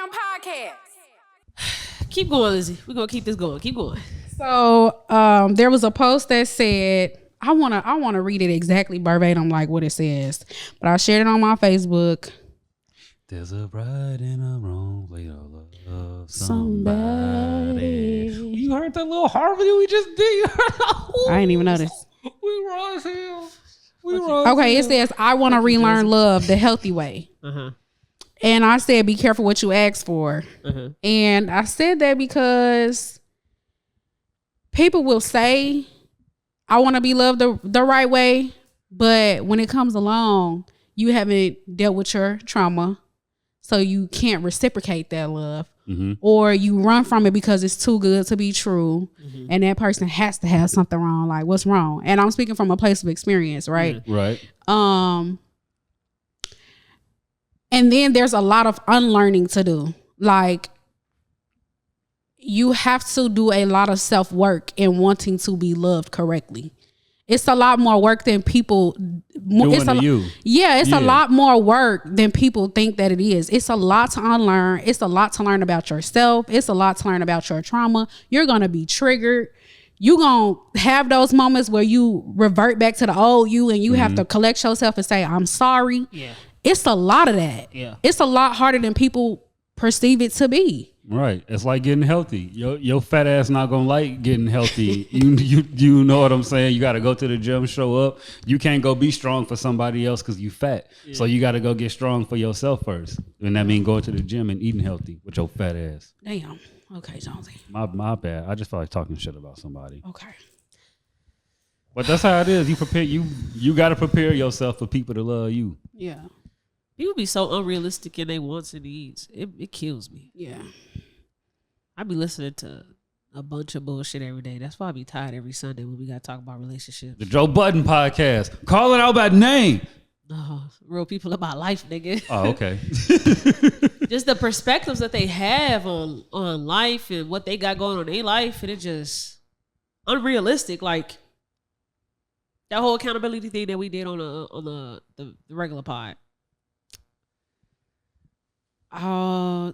damn podcast. Keep going, Lizzie. We're gonna keep this going. Keep going. So there was a post that said, I wanna read it exactly verbatim like what it says, but I shared it on my Facebook. There's a bride in a wrong way to love Somebody. You heard that little harmony we just did? I didn't even notice. We raw as hell. Okay, it says, I want to relearn love the healthy way. And I said, be careful what you ask for. And I said that because people will say, I want to be loved the right way. But when it comes along, you haven't dealt with your trauma. So you can't reciprocate that love. Or you run from it because it's too good to be true. And that person has to have something wrong. Like, what's wrong? And I'm speaking from a place of experience, right? Right. And then there's a lot of unlearning to do. Like, you have to do a lot of self-work in wanting to be loved correctly. It's a lot more work than people Doing to you. Yeah, it's a lot more work than people think that it is. It's a lot to unlearn. It's a lot to learn about yourself. It's a lot to learn about your trauma. You're going to be triggered. You're going to have those moments where you revert back to the old you and you have to collect yourself and say, I'm sorry. Yeah. It's a lot of that. Yeah. It's a lot harder than people perceive it to be. Right. It's like getting healthy. Your fat ass not gonna like getting healthy. you know what I'm saying? You gotta go to the gym, show up. You can't go be strong for somebody else because you fat. Yeah. So you gotta go get strong for yourself first. And that means going to the gym and eating healthy with your fat ass. Damn. Okay, Jonesy. My bad. I just felt like talking shit about somebody. Okay. But that's how it is. You gotta prepare yourself for people to love you. Yeah. People be so unrealistic in their wants and needs. It kills me. Yeah. I be listening to a bunch of bullshit every day. That's why I be tired every Sunday when we got to talk about relationships. The Joe Budden podcast. Call it out by name. Real people about life, nigga. Oh, okay. Just the perspectives that they have on life and what they got going on in their life, and it just unrealistic. Like that whole accountability thing that we did on the regular pod. I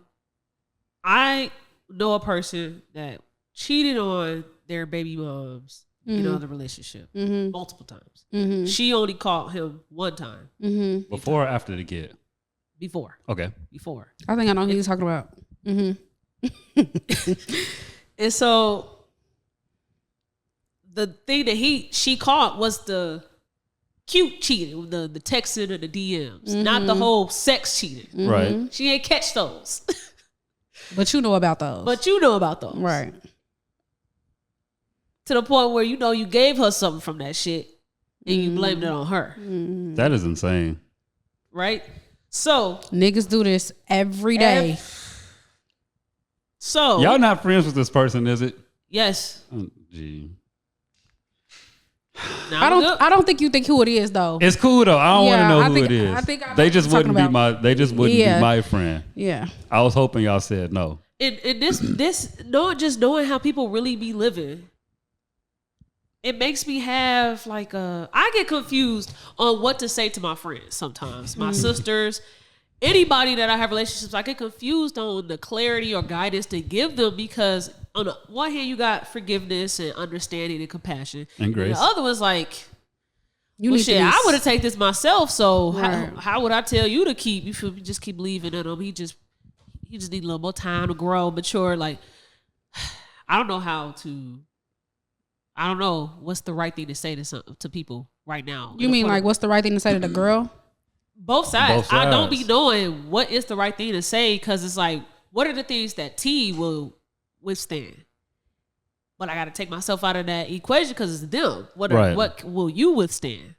know a person that cheated on their baby moms in other relationship multiple times. She only caught him one time. Before or after the kid? Before. Okay. Before. I think I know who you're talking about. And so the thing that she caught was the cute cheating, the texting or the DMs, not the whole sex cheating. Right. She ain't catch those. But you know about those. Right. To the point where you gave her something from that shit and you blamed it on her. That is insane. Right? So niggas do this every day. So y'all not friends with this person, is it? Yes. Oh, gee. I don't think you think who it is though. It's cool though. I don't want to know who it is. I think they just wouldn't be my friend. Yeah. I was hoping y'all said no. And this knowing how people really be living, it makes me have like I get confused on what to say to my friends sometimes. My sisters, anybody that I have relationships, I get confused on the clarity or guidance to give them because on the one hand, you got forgiveness and understanding and compassion. And grace. And the other one's like, I would have taken this myself. So how would I tell you to keep? You should just keep leaving it him. He just need a little more time to grow, mature. Like, I don't know what's the right thing to say to people right now. You mean like what's the right thing to say to the girl? Both sides. I don't be knowing what is the right thing to say because it's like, what are the things that T will withstand? But I got to take myself out of that equation because it's them. What will you withstand?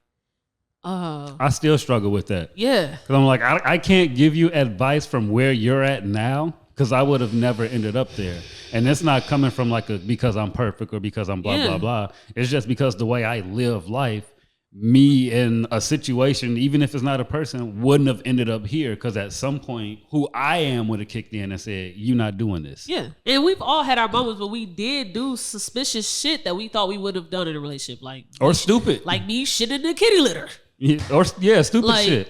I still struggle with that. Yeah. Because I'm like, I can't give you advice from where you're at now because I would have never ended up there. And it's not coming from like because I'm perfect or because I'm blah, blah, blah. It's just because the way I live life, me in a situation, even if it's not a person, wouldn't have ended up here because at some point who I am would have kicked in and said, you're not doing this. Yeah. And we've all had our moments where we did do suspicious shit that we thought we would have done in a relationship. Or stupid. Like me shitting in the kitty litter. Stupid Like, shit.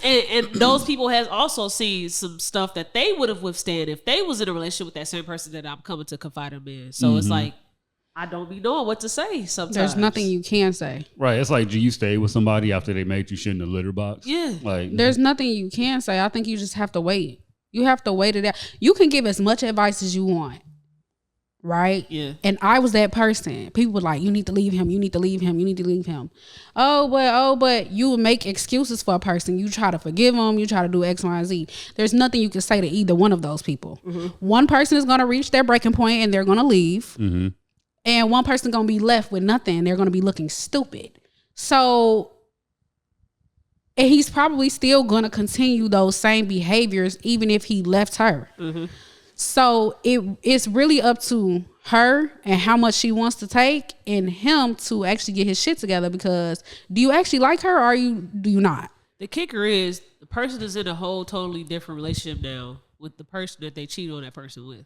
And those people has also seen some stuff that they would have withstand if they was in a relationship with that same person that I'm coming to confide them in. So it's like, I don't be knowing what to say sometimes. There's nothing you can say. Right. It's like, do you stay with somebody after they made you shit in the litter box? Yeah. Like, There's nothing you can say. I think you just have to wait. You have to wait it out. You can give as much advice as you want. Right? Yeah. And I was that person. People were like, you need to leave him. You need to leave him. You need to leave him. But you make excuses for a person. You try to forgive them. You try to do X, Y, and Z. There's nothing you can say to either one of those people. One person is going to reach their breaking point and they're going to leave. And one person going to be left with nothing. They're going to be looking stupid. So, and he's probably still going to continue those same behaviors even if he left her. So it's really up to her and how much she wants to take and him to actually get his shit together, because do you actually like her or do you not? The kicker is the person is in a whole totally different relationship now with the person that they cheated on that person with.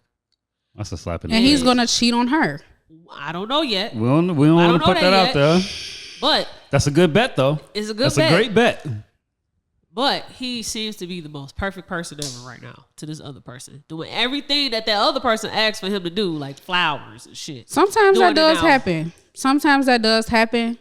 That's a slap in the And face. he's going to cheat on her. I don't know yet. We don't want to put that out there. But that's a good bet, though. It's a good That's bet. a great bet. But he seems to be the most perfect person ever right now to this other person. Doing everything that other person asks for him to do, like flowers and shit. Sometimes Doing that does it now. happen. Sometimes that does happen.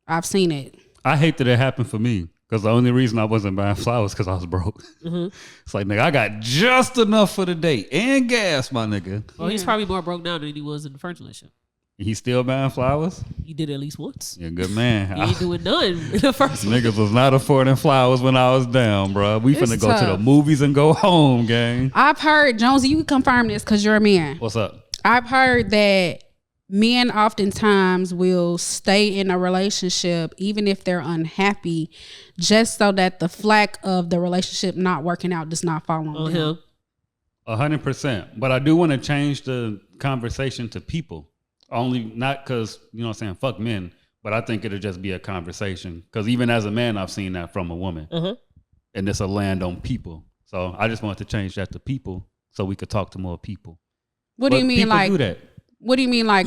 I've seen it. I hate that it happened for me, because the only reason I wasn't buying flowers because I was broke. It's like, nigga, I got just enough for the date and gas, my nigga. Well, he's probably more broke now than he was in the first relationship. He still buying flowers? He did it at least once. You're a good man. He ain't doing none in the first one. Niggas was not affording flowers when I was down, bro. We It's finna go to the tough. movies and go home, gang. I've heard, Jonesy, you can confirm this because you're a man. What's up? I've heard that men oftentimes will stay in a relationship even if they're unhappy, just so that the flack of the relationship not working out does not fall on them. 100%. But I do want to change the conversation to people. Only not because, you know what I'm saying, fuck men, but I think it'll just be a conversation. Because even as a man, I've seen that from a woman. And it's a land on people. So I just wanted to change that to people so we could talk to more people. What do you mean, people like? do that. What do you mean, like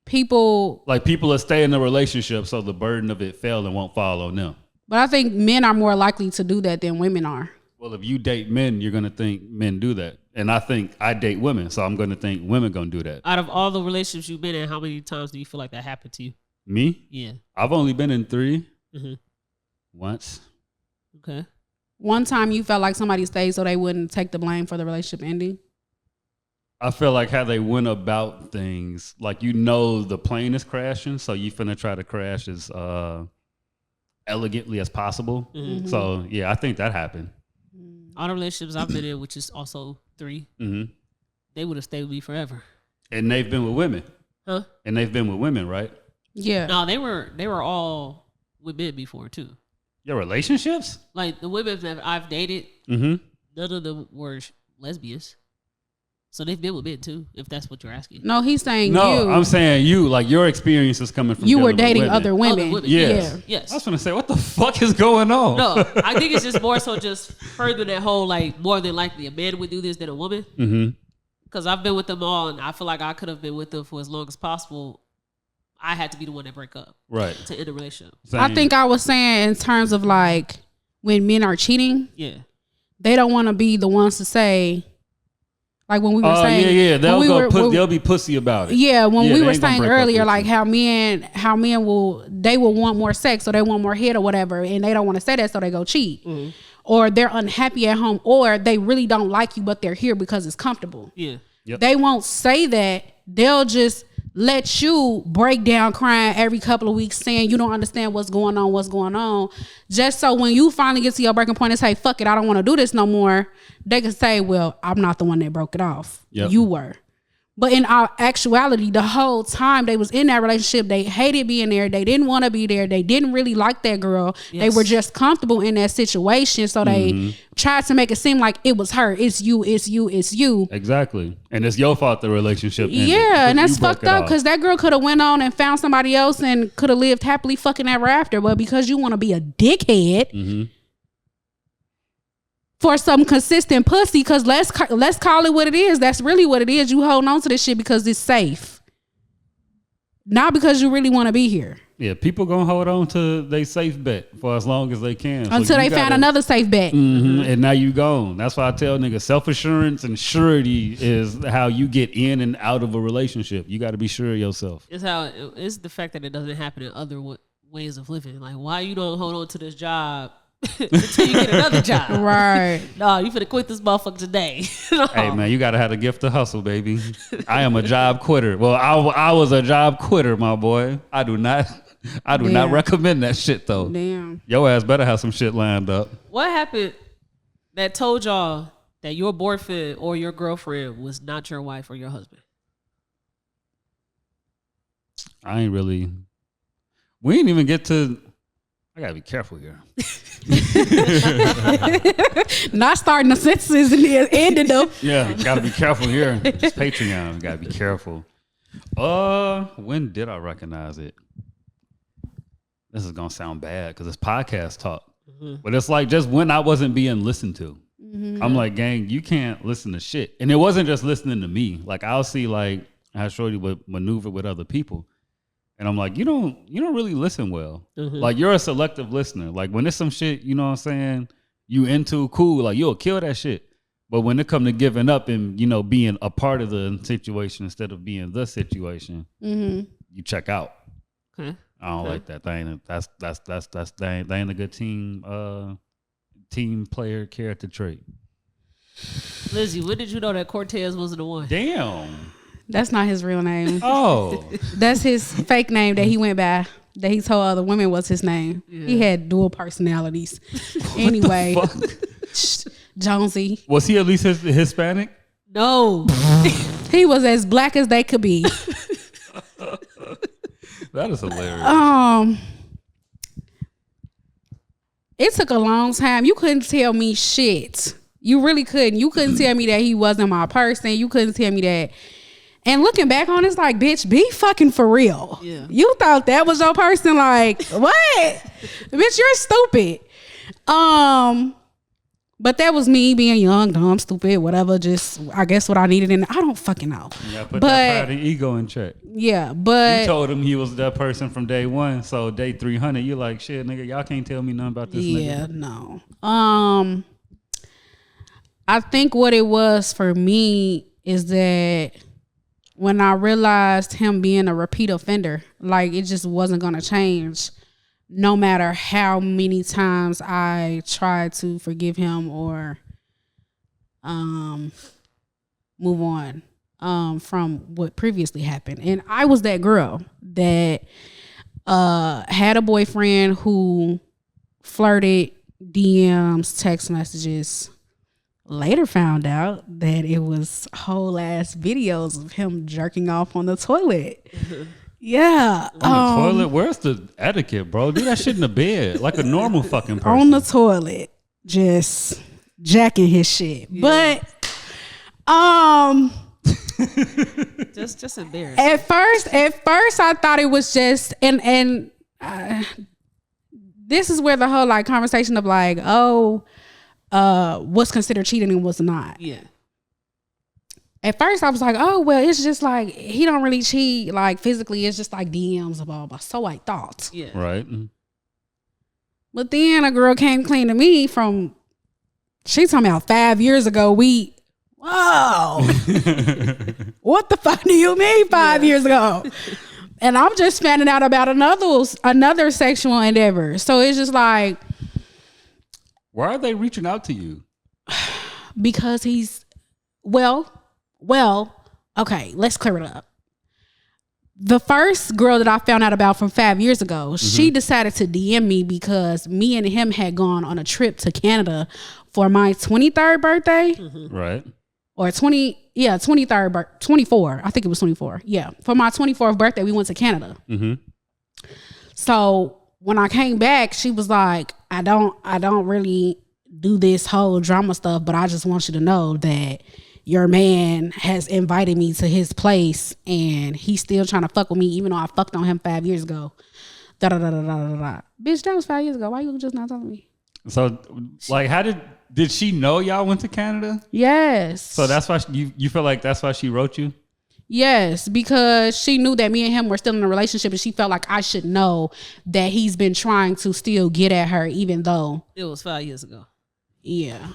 people? Like people will stay in a relationship so the burden of it fell and won't fall on them. But I think men are more likely to do that than women are. Well, if you date men, you're going to think men do that. And I think I date women, so I'm going to think women going to do that. Out of all the relationships you've been in, how many times do you feel like that happened to you? Me? Yeah. I've only been in 3. Once. Okay. One time you felt like somebody stayed so they wouldn't take the blame for the relationship ending. I feel like how they went about things, like, you know, the plane is crashing, so you finna try to crash as elegantly as possible. So, yeah, I think that happened. All the relationships I've been in, which is also 3, they would have stayed with me forever. And they've been with women. Huh? And they've been with women, right? Yeah. No, they were all with men before too. Your relationships? Like the women that I've dated, none of them were lesbians. So they've been with men too, if that's what you're asking. No, he's saying No, you. I'm saying you, like your experience is coming from You were dealing with dating women. other women. Yes. Yeah. Yes. I was gonna say, what the fuck is going on? No, I think it's just more so just further that whole, like, more than likely a man would do this than a woman. Because I've been with them all, and I feel like I could have been with them for as long as possible. I had to be the one that break up, Right. to end a relationship. Same. I think I was saying in terms of like when men are cheating, Yeah. they don't want to be the ones to say, like when we were saying, yeah. They'll when we were- when- they'll be pussy about it. Yeah, when Yeah, we they were ain't gonna saying break up earlier, with like you. how men will want more sex, or they want more head or whatever, and they don't want to say that, so they go cheat, or they're unhappy at home, or they really don't like you, but they're here because it's comfortable. Yeah. Yep. They won't say that. They'll just let you break down crying every couple of weeks, saying you don't understand what's going on, just so when you finally get to your breaking point and say, fuck it, I don't want to do this no more, they can say, well, I'm not the one that broke it off. Yep. You were. But in our actuality, the whole time they was in that relationship, they hated being there. They didn't want to be there. They didn't really like that girl. Yes. They were just comfortable in that situation. So they tried to make it seem like it was her. It's you, it's you, it's you. Exactly. And it's your fault the relationship ended. Yeah, and You that's broke fucked it up off. because that girl could have went on and found somebody else and could have lived happily fucking ever after. But because you want to be a dickhead for some consistent pussy, because let's call it what it is. That's really what it is. You holding on to this shit because it's safe, not because you really want to be here. Yeah, people gonna hold on to they safe bet for as long as they can until they found another safe bet. And now you gone. That's why I tell niggas self-assurance and surety is how you get in and out of a relationship. You got to be sure of yourself. It's the fact that it doesn't happen in other ways of living. Like, why you don't hold on to this job until you get another job? Right. No, you finna quit this motherfucker today. No. Hey man, you gotta have the gift of hustle, baby. I am a job quitter. Well, I was a job quitter, my boy. I do not recommend that shit though. Damn. Your ass better have some shit lined up. What happened that told y'all that your boyfriend or your girlfriend was not your wife or your husband? We ain't even get to. I gotta be careful here. Not starting the sentences and then ending them. Yeah, gotta be careful here. It's Patreon. Gotta be careful. When did I recognize it? This is gonna sound bad because it's podcast talk, but it's like just when I wasn't being listened to. I'm like, gang, you can't listen to shit. And it wasn't just listening to me. Like I'll see like how Shorty would maneuver with other people. And I'm like, you don't really listen well. Like you're a selective listener. Like when there's some shit, you know what I'm saying, you into, cool, like you'll kill that shit. But when it come to giving up and, you know, being a part of the situation instead of being the situation, you check out. Okay. I don't like that. That ain't a good team player character trait. Lizzie, when did you know that Cortez wasn't the one? Damn. That's not his real name. Oh. That's his fake name that he went by. That he told other women was his name. Yeah. He had dual personalities. Anyway. Jonesy. Was he at least Hispanic? No. He was as black as they could be. That is hilarious. It took a long time. You couldn't tell me shit. You really couldn't. You couldn't tell me that he wasn't my person. You couldn't tell me that. And looking back on it, it's like, bitch, be fucking for real. Yeah. You thought that was your person? Like, what? Bitch, you're stupid. But that was me being young, dumb, stupid, whatever. Just, I guess what I needed. And I don't fucking know. Yeah, put that pride and ego in check. Yeah, but you told him he was that person from day one. So day 300, you like, shit, nigga, y'all can't tell me nothing about this nigga. Yeah, no. I think what it was for me is that when I realized him being a repeat offender, like it just wasn't going to change no matter how many times I tried to forgive him or move on from what previously happened. And I was that girl that had a boyfriend who flirted, DMs, text messages. Later found out that it was whole ass videos of him jerking off on the toilet. Yeah. On the toilet? Where's the etiquette, bro? Do that shit in the bed like a normal fucking person. On the toilet. Just jacking his shit. Yeah. But just embarrassing. At first I thought it was just and this is where the whole like conversation of like, what's considered cheating and what's not. Yeah. At first I was like, oh well, it's just like he don't really cheat like physically, it's just like DMs blah blah. So I thought. Yeah. Right. But then a girl came clean to me from she talking about 5 years ago. Whoa. What the fuck do you mean 5 years ago? And I'm just finding out about another sexual endeavor. So it's just like, why are they reaching out to you? Because he's well, okay, let's clear it up. The first girl that I found out about from 5 years ago, she decided to DM me because me and him had gone on a trip to Canada for my 23rd birthday. Right. Or 24. I think it was 24. Yeah. For my 24th birthday, we went to Canada. So when I came back, she was like, I don't really do this whole drama stuff, but I just want you to know that your man has invited me to his place and he's still trying to fuck with me, even though I fucked on him 5 years ago. Da da da da da da. Bitch, that was 5 years ago. Why you just not telling me? So, like, how did she know y'all went to Canada? Yes. So that's why you feel like that's why she wrote you? Yes, because she knew that me and him were still in a relationship, and she felt like I should know that he's been trying to still get at her, even though it was 5 years ago. Yeah.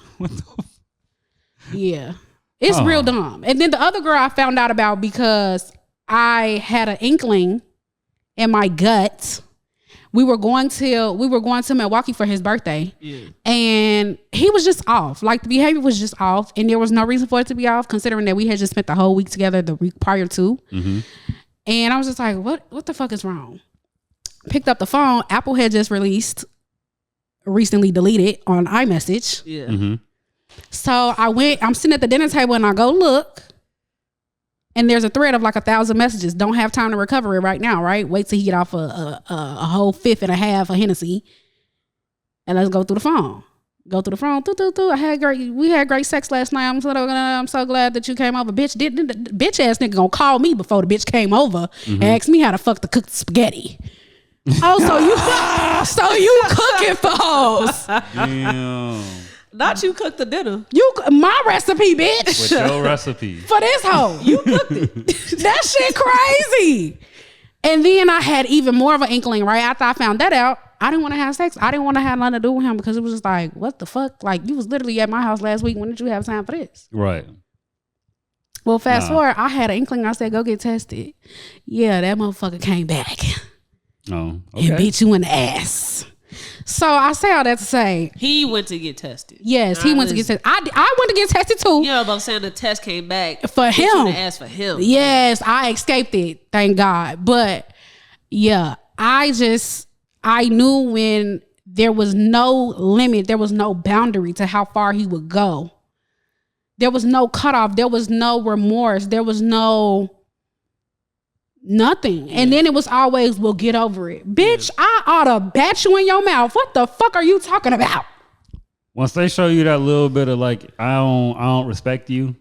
Yeah. It's real dumb. And then the other girl I found out about because I had an inkling in my gut. We were going to Milwaukee for his birthday. Yeah. And he was just off. Like, the behavior was just off. And there was no reason for it to be off, considering that we had just spent the whole week together the week prior to. Mm-hmm. And I was just like, what the fuck is wrong? Picked up the phone. Apple had just recently deleted on iMessage. Yeah. Mm-hmm. So I'm sitting at the dinner table and I go look. And there's a thread of like 1,000 messages. Don't have time to recover it right now, right? Wait till he get off a whole fifth and a half of Hennessy. And let's go through the phone. Go through the phone. We had great sex last night. I'm so glad that you came over. Bitch ass nigga gonna call me before the bitch came over and ask me how the fuck to cook the spaghetti. Oh, so you cooking for hoes. Damn. Not you cooked the dinner. My recipe, bitch. With your recipe. For this hoe. You cooked it. That shit crazy. And then I had even more of an inkling right after I found that out. I didn't want to have sex. I didn't want to have nothing to do with him because it was just like, what the fuck? Like, you was literally at my house last week. When did you have time for this? Right. Well, fast forward, I had an inkling. I said, go get tested. Yeah, that motherfucker came back. Oh, okay. And beat you in the ass. So I say all that to say he went to get tested. Yes, he went to get tested. I went to get tested too. Yeah, but I'm saying the test came back for him. Asked for him. Yes, I escaped it. Thank God. But yeah, I knew when there was no limit, there was no boundary to how far he would go. There was no cutoff. There was no remorse. There was no nothing. And then it was always, we'll get over it. Bitch, I ought to bat you in your mouth. What the fuck are you talking about? Once they show you that little bit of like, I don't respect you.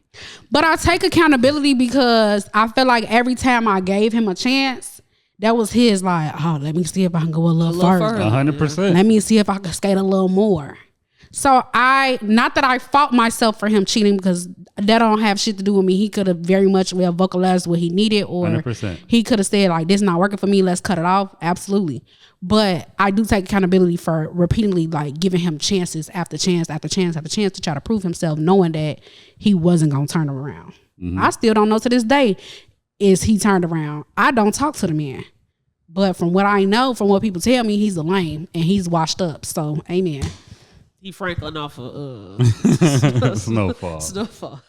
But I take accountability because I feel like every time I gave him a chance, that was his like, oh, let me see if I can go a little further. 100%. Let me see if I can skate a little more. So not that I fault myself for him cheating, because that don't have shit to do with me. He could have very much well vocalized what he needed, or 100%. He could have said like, this is not working for me, let's cut it off. Absolutely. But I do take accountability for repeatedly like giving him chances after chance after chance after chance to try to prove himself, knowing that he wasn't gonna turn him around. Mm-hmm. I still don't know to this day, is he turned around? I don't talk to the man. But from what I know, from what people tell me, he's a lame and he's washed up. So amen. He Franklin off of Snowfall.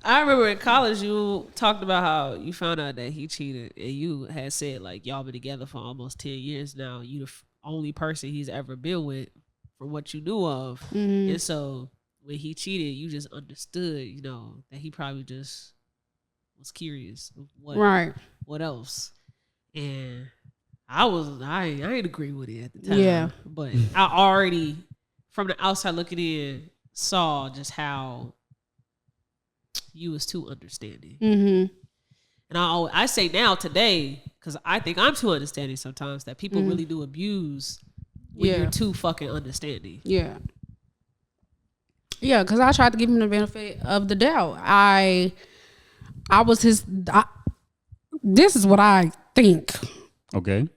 I remember in college you talked about how you found out that he cheated, and you had said like y'all been together for almost 10 years now. You the only person he's ever been with, from what you knew of. Mm-hmm. And so when he cheated, you just understood, you know, that he probably just was curious of what else. And I ain't agree with it at the time. Yeah. But I already, from the outside looking in, saw just how you was too understanding. Mm-hmm. And I say now today, because I think I'm too understanding sometimes, that people really do abuse when you're too fucking understanding. Yeah. Yeah, because I tried to give him the benefit of the doubt. I was this is what I think. Okay.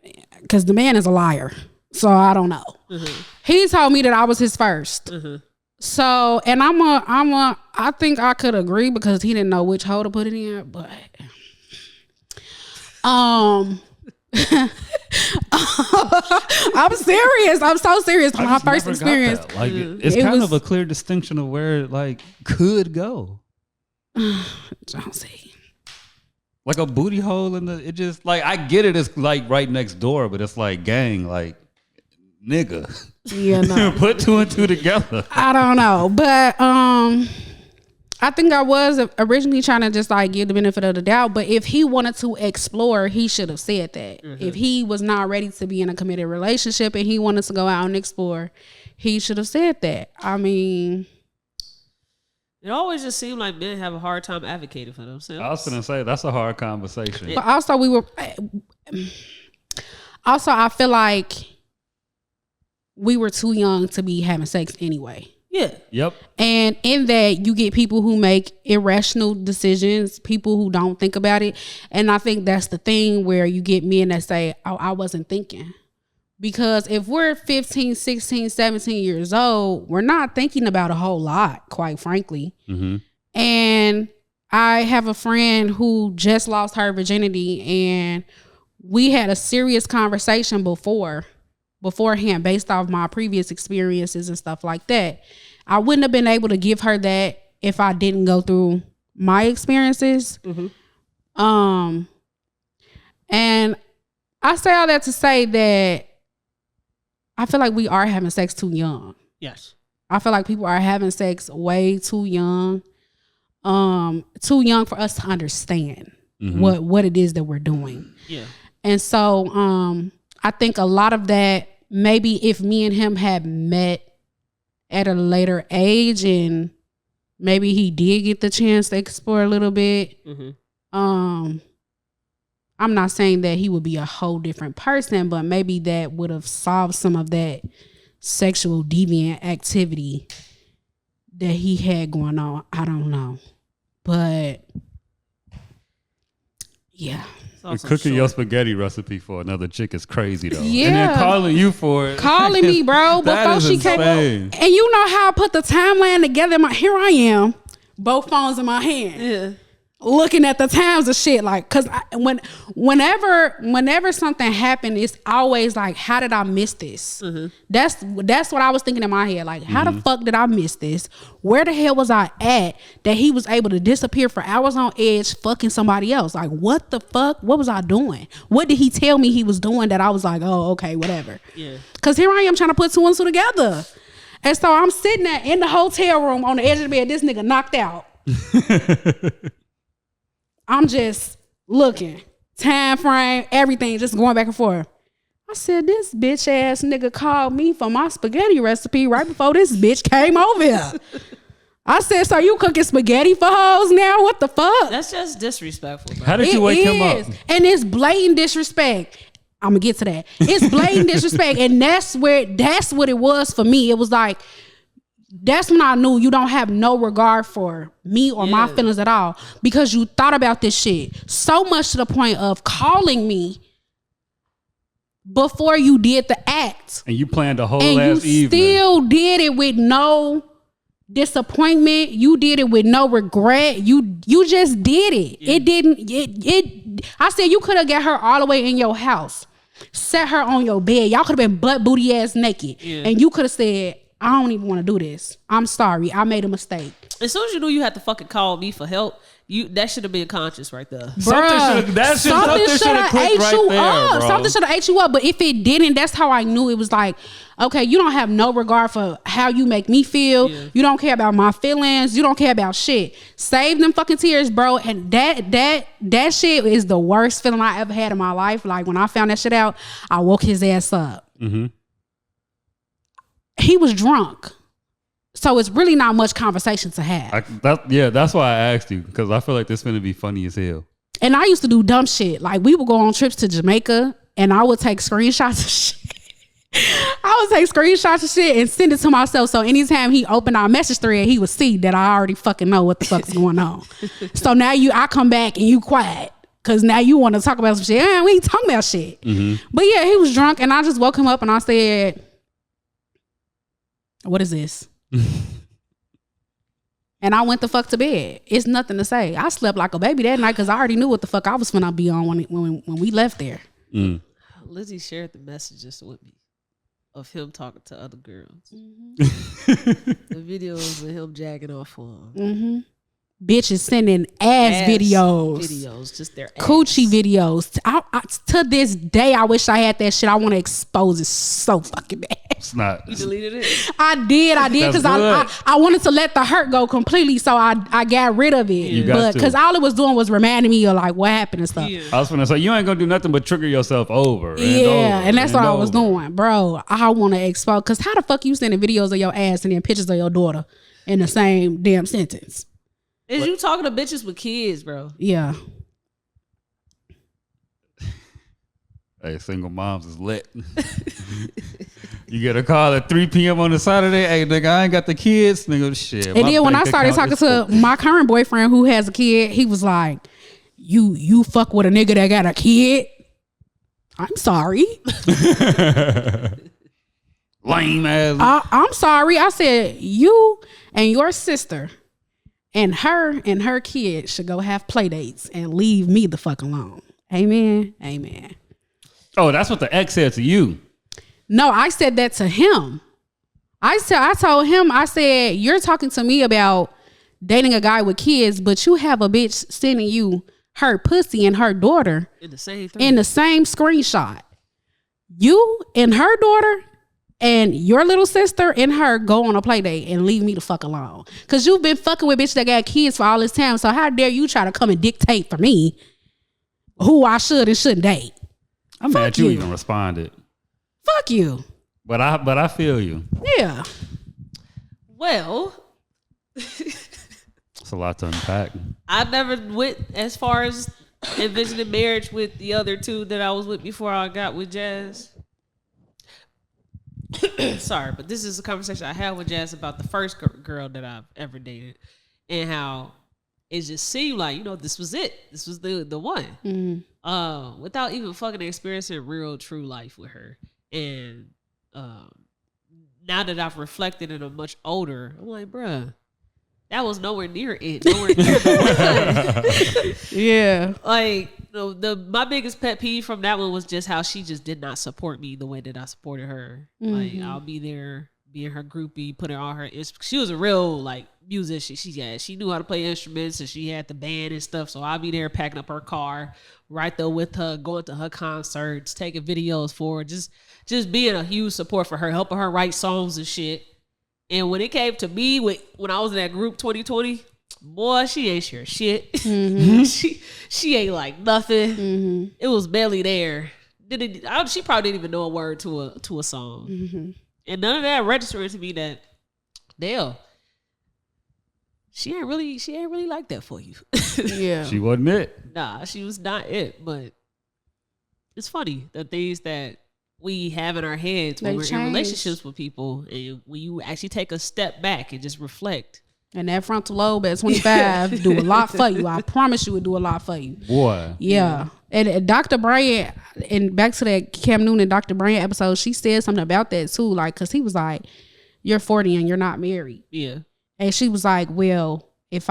Because the man is a liar. So I don't know. Mm-hmm. He told me that I was his first. Mm-hmm. So, and I think I could agree because he didn't know which hole to put it in, but I'm serious. I'm so serious. My first experience. Like it's kind of a clear distinction of where it like could go. Don't see. Like a booty hole it just like, I get it. It's like right next door, but it's like gang, like nigga. Yeah, no. Put two and two together. I don't know, but I think I was originally trying to just like give the benefit of the doubt. But if he wanted to explore, he should have said that. Mm-hmm. If he was not ready to be in a committed relationship and he wanted to go out and explore, he should have said that. I mean, it always just seemed like men have a hard time advocating for themselves. I was gonna say that's a hard conversation. But also I feel like we were too young to be having sex anyway. Yeah. Yep. And in that, you get people who make irrational decisions, people who don't think about it. And I think that's the thing where you get men that say, oh, I wasn't thinking. Because if we're 15, 16, 17 years old, we're not thinking about a whole lot, quite frankly. Mm-hmm. And I have a friend who just lost her virginity, and we had a serious conversation beforehand based off my previous experiences and stuff like that. I wouldn't have been able to give her that if I didn't go through my experiences. Mm-hmm. And I say all that to say that I feel like we are having sex too young. Yes. I feel like people are having sex way too young. Too young for us to understand what it is that we're doing. Yeah. And so I think a lot of that, maybe if me and him had met at a later age and maybe he did get the chance to explore a little bit, I'm not saying that he would be a whole different person, but maybe that would have solved some of that sexual deviant activity that he had going on. I don't know. But yeah. Cooking your spaghetti recipe for another chick is crazy though. Yeah. And then calling you for it. Calling me, bro, before she came. And you know how I put the timeline together. Here I am, both phones in my hand. Yeah. Looking at the times of shit, like, cause whenever something happened, it's always like, how did I miss this? That's what I was thinking in my head. Like, how the fuck did I miss this? Where the hell was I at that he was able to disappear for hours on edge, fucking somebody else? Like, what the fuck? What was I doing? What did he tell me he was doing that I was like, oh, okay, whatever. Yeah. Cause here I am trying to put two and two together, and so I'm sitting there in the hotel room on the edge of the bed. This nigga knocked out. I'm just looking, time frame, everything, just going back and forth. I said, this bitch ass nigga called me for my spaghetti recipe right before this bitch came over here. I said, so you cooking spaghetti for hoes now? What the fuck? That's just disrespectful, bro. How did you wake him up? And it's blatant disrespect. I'm gonna get to that. It's blatant disrespect. And that's what it was for me. It was like, that's when I knew you don't have no regard for me or my feelings at all, because you thought about this shit so much to the point of calling me before you did the act. And you planned a whole and ass you evening. Still did it with no disappointment. You did it with no regret. You just did it. I said you could have got her all the way in your house, set her on your bed. Y'all could have been butt booty ass naked. And you could have said, I don't even want to do this. I'm sorry. I made a mistake. As soon as you knew you had to fucking call me for help, that should have been conscious right there. Something should have ate you up. Something should have ate you up. But if it didn't, that's how I knew it was like, okay, you don't have no regard for how you make me feel. Yeah. You don't care about my feelings. You don't care about shit. Save them fucking tears, bro. And that shit is the worst feeling I ever had in my life. Like when I found that shit out, I woke his ass up. He was drunk. So it's really not much conversation to have. That's why I asked you, because I feel like this is going to be funny as hell. And I used to do dumb shit. Like we would go on trips to Jamaica and I would take screenshots of shit. I would take screenshots of shit and send it to myself. So anytime he opened our message thread, he would see that I already fucking know what the fuck's going on. So now I come back and you quiet. Cause now you want to talk about some shit. Yeah, we ain't talking about shit. But yeah, he was drunk and I just woke him up and I said, what is this? And I went the fuck to bed. It's nothing to say. I slept like a baby that night because I already knew what the fuck I was finna be on when we left there. Lizzie shared the messages with me of him talking to other girls. The videos of him jagging off on them. Bitches sending ass videos. Just their ass. Coochie videos. I, to this day, I wish I had that shit. I want to expose it so fucking bad. It's not. You deleted it? I did because I wanted to let the hurt go completely, so I got rid of it. But because all it was doing was reminding me of like what happened and stuff. I was gonna say you ain't gonna do nothing but trigger yourself over. And that's what I was doing, bro. I want to expose, because how the fuck you sending videos of your ass and then pictures of your daughter in the same damn sentence? Is you talking to bitches with kids, bro? Yeah. Hey, single moms is lit. You get a call at 3 p.m. on a Saturday. Hey, nigga, I ain't got the kids. Nigga, shit. And then when I started talking to my current boyfriend who has a kid, he was like, you fuck with a nigga that got a kid? I'm sorry. Lame ass. I'm sorry. I said, you and your sister and her kid should go have play dates and leave me the fuck alone. Amen. Amen. Oh, that's what the ex said to you. No, I said that to him. I told him, I said, you're talking to me about dating a guy with kids, but you have a bitch sending you her pussy and her daughter in the same screenshot. You and her daughter and your little sister and her go on a play date and leave me the fuck alone. Cause you've been fucking with bitch that got kids for all this time. So how dare you try to come and dictate for me who I should and shouldn't date? I'm mad you even responded. Fuck you. But I feel you. Yeah. Well, it's a lot to unpack. I never went as far as envisioning marriage with the other two that I was with before I got with Jazz. Sorry, but this is a conversation I had with Jazz about the first girl that I've ever dated and how it just seemed like, this was it. This was the one. Mm-hmm. Without even fucking experiencing real true life with her. And now that I've reflected and I'm much older, I'm like, bruh, that was nowhere near it. Nowhere near the one. Yeah. Like my biggest pet peeve from that one was just how she just did not support me the way that I supported her. Mm-hmm. Like I'll be there, being her groupie, putting all her. She was a real musician. She knew how to play instruments and she had the band and stuff. So I'll be there packing up her car, right there with her, going to her concerts, taking videos for her, just being a huge support for her, helping her write songs and shit. And when it came to me, when I was in that group 2020, boy, she ain't sure shit. Mm-hmm. she ain't like nothing. Mm-hmm. It was barely there. She probably didn't even know a word to a song. Mm-hmm. And none of that registered to me that, damn, she ain't really like that for you. Yeah, she wasn't it. Nah, she was not it. But it's funny the things that we have in our heads when we're in relationships with people, and when you actually take a step back and just reflect. And that frontal lobe at 25 do a lot for you. I promise you, it do a lot for you. Boy, yeah. And Dr. Bryant, and back to that Cam Newton and Dr. Bryant episode, she said something about that too, because he was like, "You're 40 and you're not married." Yeah. And she was like, "Well, if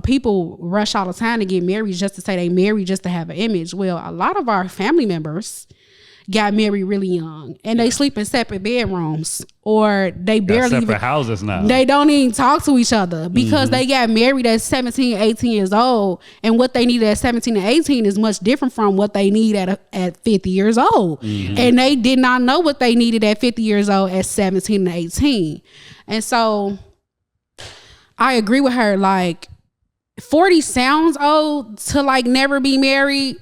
people rush all the time to get married just to say they married just to have an image. Well, a lot of our family members got married really young and they sleep in separate bedrooms, or they barely separate even houses now. They don't even talk to each other because they got married at 17, 18 years old, and what they needed at 17 and 18 is much different from what they need at 50 years old. Mm-hmm. And they did not know what they needed at 50 years old at 17 and 18. And so I agree with her. 40 sounds old to never be married,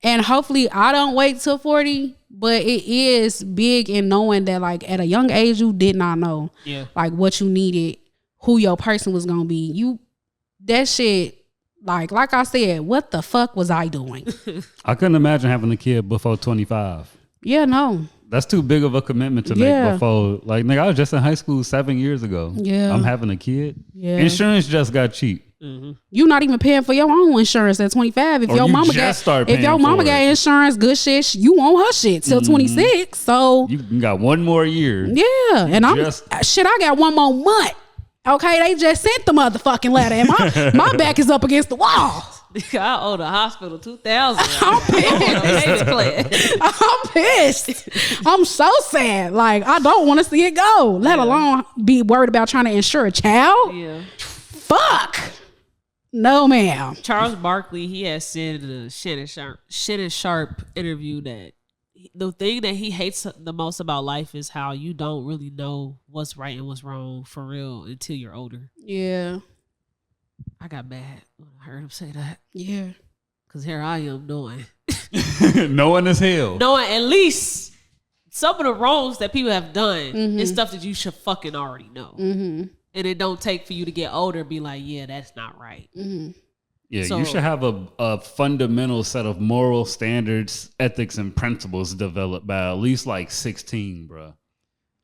and hopefully I don't wait till 40. But it is big in knowing that at a young age you did not know what you needed, who your person was gonna be. That shit, like I said, what the fuck was I doing? I couldn't imagine having a kid before 25. Yeah, no. That's too big of a commitment to make before. Nigga, I was just in high school 7 years ago. Yeah. I'm having a kid. Yeah. Insurance just got cheap. Mm-hmm. You not even paying for your own insurance at 25. If your mama got insurance, good shit, you want her shit till 26. So you got one more year. Yeah, and I got one more month. Okay, they just sent the motherfucking letter, and my back is up against the wall. I owe the hospital $2,000. I'm pissed. I'm so sad. I don't want to see it go. Let alone be worried about trying to insure a child. Yeah. Fuck. No, ma'am. Charles Barkley, he has said in a Shannon Sharp interview that the thing that he hates the most about life is how you don't really know what's right and what's wrong for real until you're older. Yeah. I got mad when I heard him say that. Yeah. Because here I am knowing. Knowing as hell. Knowing at least some of the wrongs that people have done is stuff that you should fucking already know. Mm-hmm. And it don't take for you to get older and be like, yeah, that's not right. Mm-hmm. Yeah, so, you should have a fundamental set of moral standards, ethics, and principles developed by at least 16, bro.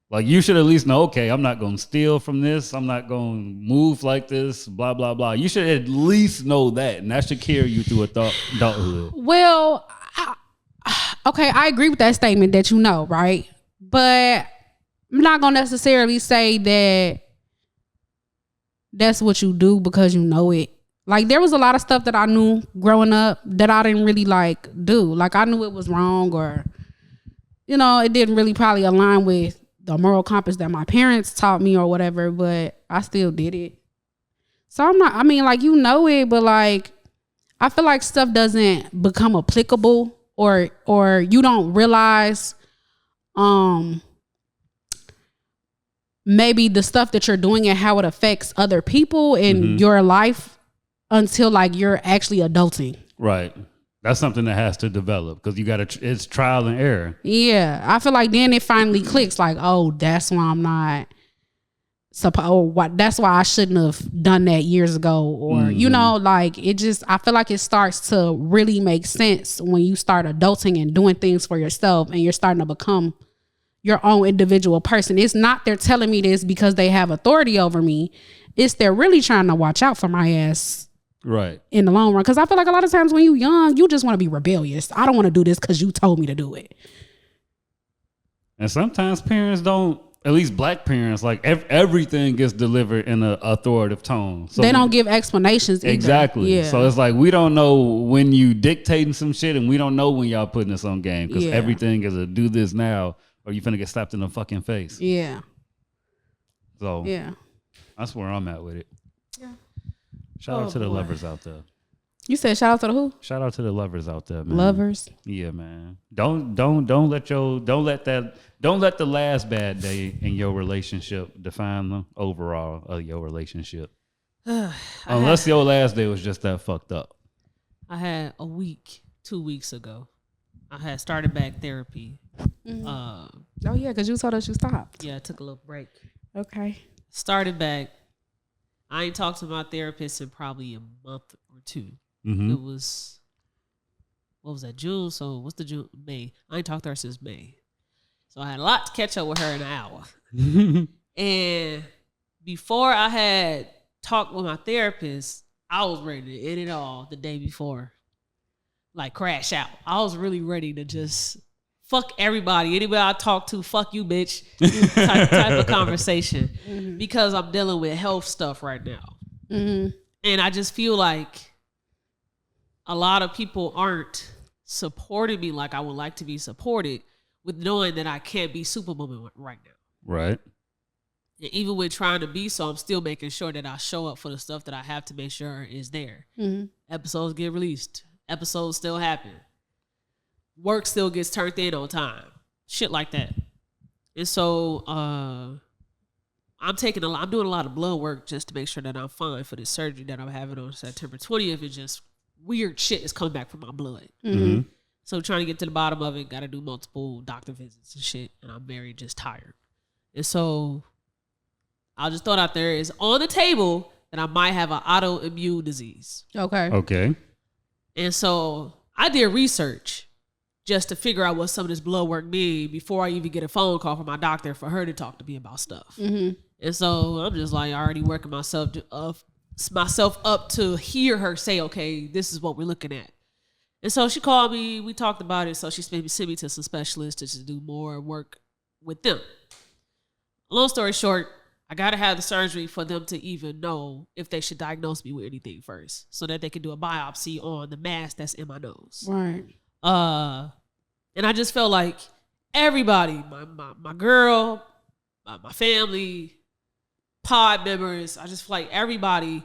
Like, you should at least know, okay, I'm not going to steal from this. I'm not going to move like this, blah, blah, blah. You should at least know that. And that should carry you through adulthood. Well, okay, I agree with that statement that you know, right? But I'm not going to necessarily say that that's what you do because you know it. Like, there was a lot of stuff that I knew growing up that I didn't really, like, do. Like, I knew it was wrong or, you know, it didn't really probably align with the moral compass that my parents taught me or whatever, but I still did it. So I'm not, I mean, like, you know it, but like, I feel like stuff doesn't become applicable or you don't realize, maybe the stuff that you're doing and how it affects other people in your life until like you're actually adulting. Right. That's something that has to develop because you got to, it's trial and error. Yeah. I feel like then it finally clicks like, oh, that's why I'm not that's why I shouldn't have done that years ago. Or, you know, like it just, I feel like it starts to really make sense when you start adulting and doing things for yourself and you're starting to become your own individual person. It's not they're telling me this because they have authority over me. It's they're really trying to watch out for my ass. Right. In the long run. Because I feel like a lot of times when you're young, you just want to be rebellious. I don't want to do this because you told me to do it. And sometimes parents don't, at least black parents, like everything gets delivered in an authoritative tone. So they don't give explanations either. Exactly. Yeah. So it's like we don't know when you dictating some shit and we don't know when y'all putting this on game because everything is a do this now or you finna get slapped in the fucking face. Yeah. So yeah, that's where I'm at with it. Yeah. Shout out to the lovers out there. You said shout out to the who? Shout out to the lovers out there, man. Lovers. Yeah, man. Don't let the last bad day in your relationship define the overall of your relationship. Unless your last day was just that fucked up. I had 2 weeks ago. I had started back therapy. Oh yeah, because you told us you stopped. Yeah, I took a little break. Okay. Started back. I ain't talked to my therapist in probably a month or two. Mm-hmm. It was, what was that, June? So what's the June? May. I ain't talked to her since May. So I had a lot to catch up with her in an hour. And before I had talked with my therapist, I was ready to end it all the day before. Like crash out. I was really ready to just fuck everybody. Anybody I talk to, fuck you, bitch. type of conversation. Because I'm dealing with health stuff right now. And I just feel like a lot of people aren't supporting me like I would like to be supported with knowing that I can't be Superwoman right now. Right. And even with trying to be so, I'm still making sure that I show up for the stuff that I have to make sure is there. Episodes get released. Episodes still happen. Work still gets turned in on time. Shit like that. And so I'm doing a lot of blood work just to make sure that I'm fine for this surgery that I'm having on September 20th. It's just weird shit is coming back from my blood. So trying to get to the bottom of it, got to do multiple doctor visits and shit. And I'm very just tired. And so I'll just throw it out there is on the table that I might have an autoimmune disease. Okay. And so I did research just to figure out what some of this blood work mean before I even get a phone call from my doctor for her to talk to me about stuff. And so I'm just like already working myself up to hear her say, okay, this is what we're looking at. And so she called me, we talked about it. So she sent me to some specialists to just do more work with them. Long story short, I got to have the surgery for them to even know if they should diagnose me with anything first so that they can do a biopsy on the mass that's in my nose. Right. And I just felt like everybody, my girl, my family, pod members, I just feel like everybody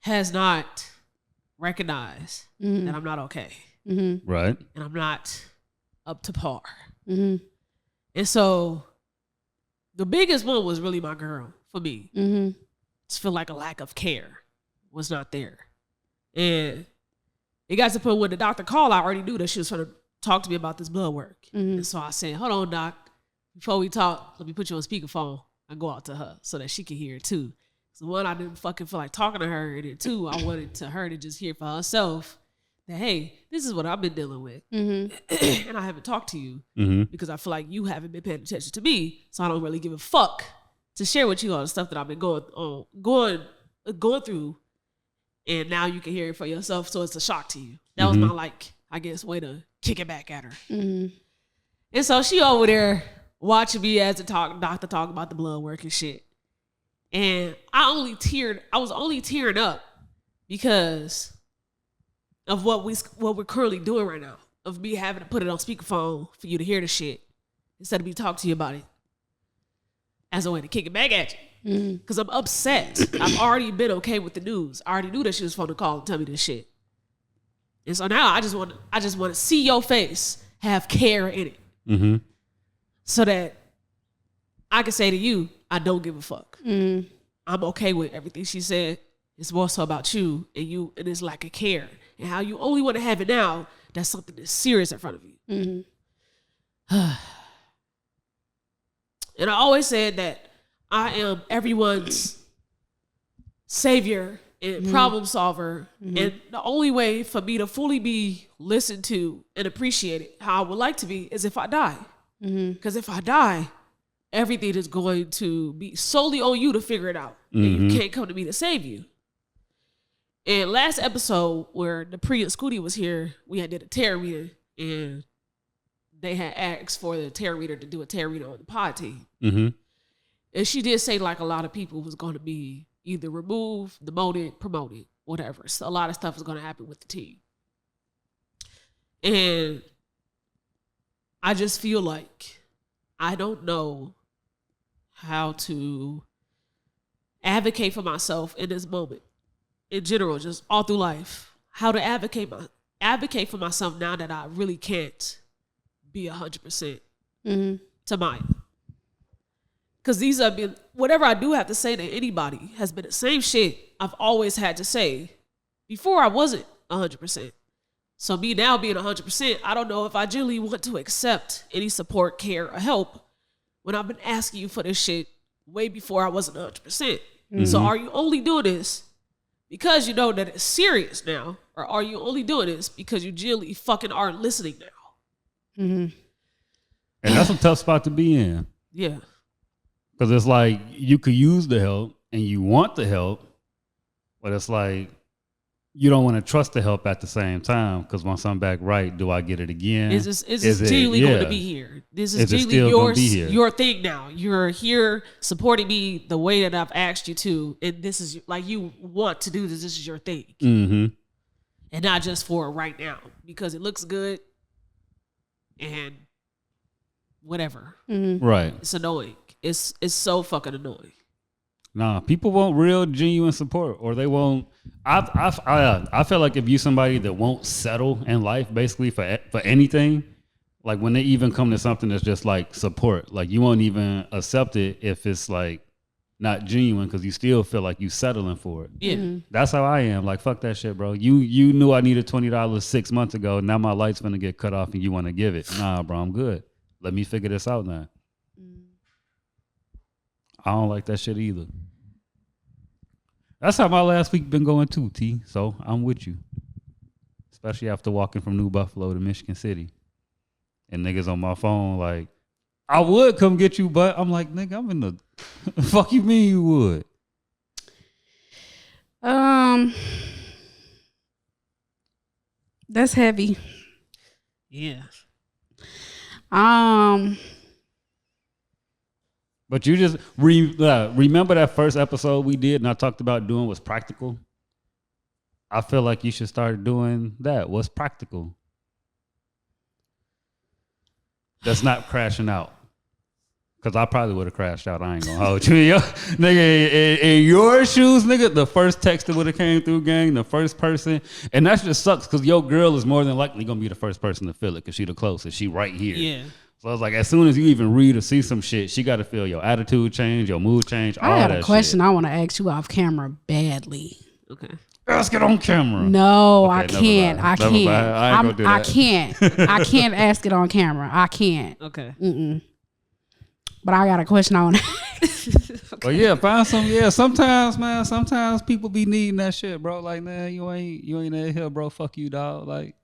has not recognized that I'm not okay. Right. And I'm not up to par. And so the biggest one was really my girl for me. Just feel like a lack of care was not there. And it got to the point when the doctor called, I already knew that she was trying to talk to me about this blood work. And so I said, hold on, doc. Before we talk, let me put you on speakerphone. I go out to her so that she can hear it too. So one, I didn't fucking feel like talking to her. And then two, I wanted her to just hear for herself that, hey, this is what I've been dealing with. And I haven't talked to you because I feel like you haven't been paying attention to me. So I don't really give a fuck to share with you all the stuff that I've been going through. And now you can hear it for yourself. So it's a shock to you. That was my, I guess, way to kick it back at her. And so she over there watching me as the doctor talk about the blood work and shit. And I was only tearing up because of what we're currently doing right now, of me having to put it on speakerphone for you to hear the shit instead of me talk to you about it as a way to kick it back at you. Because I'm upset. I've already been okay with the news. I already knew that she was supposed to call and tell me this shit. And so now I just want to see your face have care in it, so that I can say to you, I don't give a fuck. I'm okay with everything she said. It's more so about you and it's lack of care and how you only want to have it now. That's something that's serious in front of you. And I always said that I am everyone's savior and problem solver. And the only way for me to fully be listened to and appreciated how I would like to be is if I die. Because if I die, everything is going to be solely on you to figure it out. And you can't come to me to save you. And last episode where Dupree and Scooty was here, we had did a tarot reader, and they had asked for the tarot reader to do a tarot reader on the pod team. And she did say like a lot of people was going to be either removed, demoted, promoted, whatever. So a lot of stuff is going to happen with the team. And I just feel like I don't know how to advocate for myself in this moment. In general, just all through life, how to advocate for myself now that I really can't be 100% to mine. Because these have been, whatever I do have to say to anybody has been the same shit I've always had to say before I wasn't 100%. So me now being 100%, I don't know if I genuinely want to accept any support, care, or help when I've been asking you for this shit way before I wasn't 100%. So are you only doing this because you know that it's serious now? Or are you only doing this because you genuinely fucking aren't listening now? And that's a tough spot to be in. Yeah. Because it's like you could use the help and you want the help, but it's like you don't want to trust the help at the same time. Because once I'm back right, do I get it again? Is this genuinely going to be here? This is genuinely your thing now. You're here supporting me the way that I've asked you to, and this is like you want to do this. This is your thing, and not just for right now because it looks good and whatever. Right? It's annoying. It's so fucking annoying. Nah, people want real, genuine support, or they won't. I feel like if you somebody that won't settle in life, basically for anything, like when they even come to something that's just like support, like you won't even accept it if it's like not genuine because you still feel like you settling for it. Yeah, that's how I am. Like fuck that shit, bro. You knew I needed $20 6 months ago. Now my light's gonna get cut off, and you want to give it? Nah, bro, I'm good. Let me figure this out now. I don't like that shit either. That's how my last week been going too, T. So I'm with you. Especially after walking from New Buffalo to Michigan City. And niggas on my phone like, I would come get you, but I'm like, nigga, I'm in the... Fuck you mean you would? That's heavy. Yeah. But you just remember that first episode we did and I talked about doing what's practical? I feel like you should start doing that. What's practical? That's not crashing out. Because I probably would have crashed out. I ain't going to hold you. Nigga, in your shoes, nigga, the first text that would have came through, gang, the first person. And that just sucks because your girl is more than likely going to be the first person to feel it because she the closest. She right here. Yeah. So I was like, as soon as you even read or see some shit, she got to feel your attitude change, your mood change, all that shit. I got a question I want to ask you off camera badly. Okay. Ask it on camera. No, okay, I can't. I can't. I ain't gonna do that. I can't. I can't ask it on camera. I can't. Okay. But I got a question I want to ask. Okay. But yeah, find some. Yeah, sometimes, man. Sometimes people be needing that shit, bro. Like, man, you ain't in here, bro. Fuck you, dog. Like,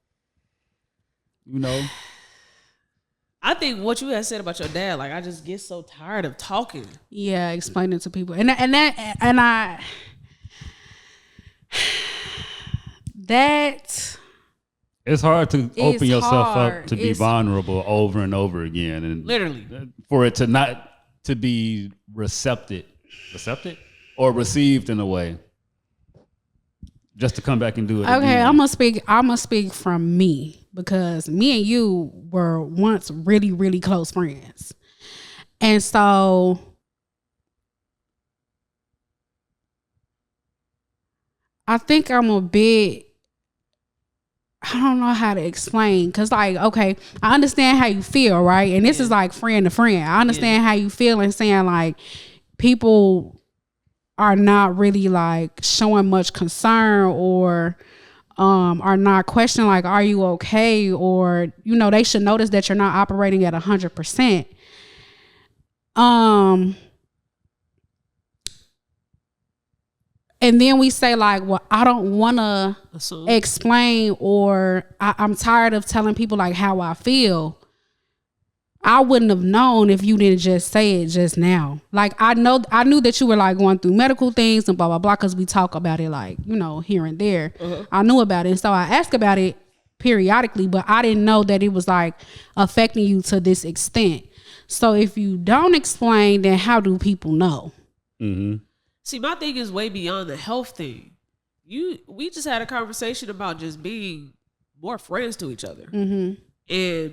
you know. I think what you had said about your dad, like, I just get so tired of talking. Yeah, explaining to people, and I that. It's hard to open yourself up to be It's vulnerable over and over again, and Literally, for it to not to be recepted or received in a way, just to come back and do it. Okay, again. I'm gonna speak from me, because me and you were once really, really close friends, and so I think I'm a bit. I don't know how to explain, because, like, okay, I understand how you feel, right? And this is like friend to friend. I understand how you feel and saying, like, people are not really, like, showing much concern, or are not questioning, like, are you okay? Or, you know, they should notice that you're not operating at 100%. And then we say, like, well, I don't want to explain, or I'm tired of telling people, like, how I feel. I wouldn't have known if you didn't just say it just now. Like, I knew that you were, like, going through medical things and blah, blah, blah, because we talk about it, like, you know, here and there. I knew about it. And so I asked about it periodically, but I didn't know that it was, like, affecting you to this extent. So if you don't explain, then how do people know? Mm-hmm. See, my thing is way beyond the health thing. We just had a conversation about just being more friends to each other, and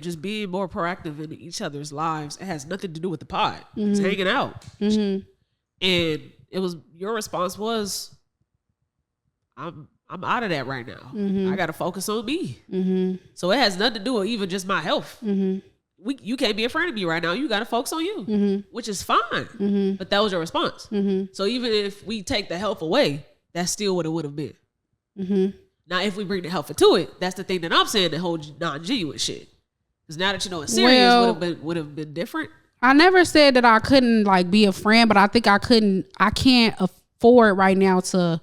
just being more proactive in each other's lives. It has nothing to do with the pod. It's hanging out, and it was your response was, I'm out of that right now. I got to focus on me. So it has nothing to do with even just my health. You can't be a friend of me right now. You got to focus on you, which is fine. But that was your response. So even if we take the health away, that's still what it would have been. Now, if we bring the health into it, that's the thing that I'm saying, that whole non-genuine shit. Because now that you know it's serious, would have been different. I never said that I couldn't, like, be a friend, but I think I can't afford right now to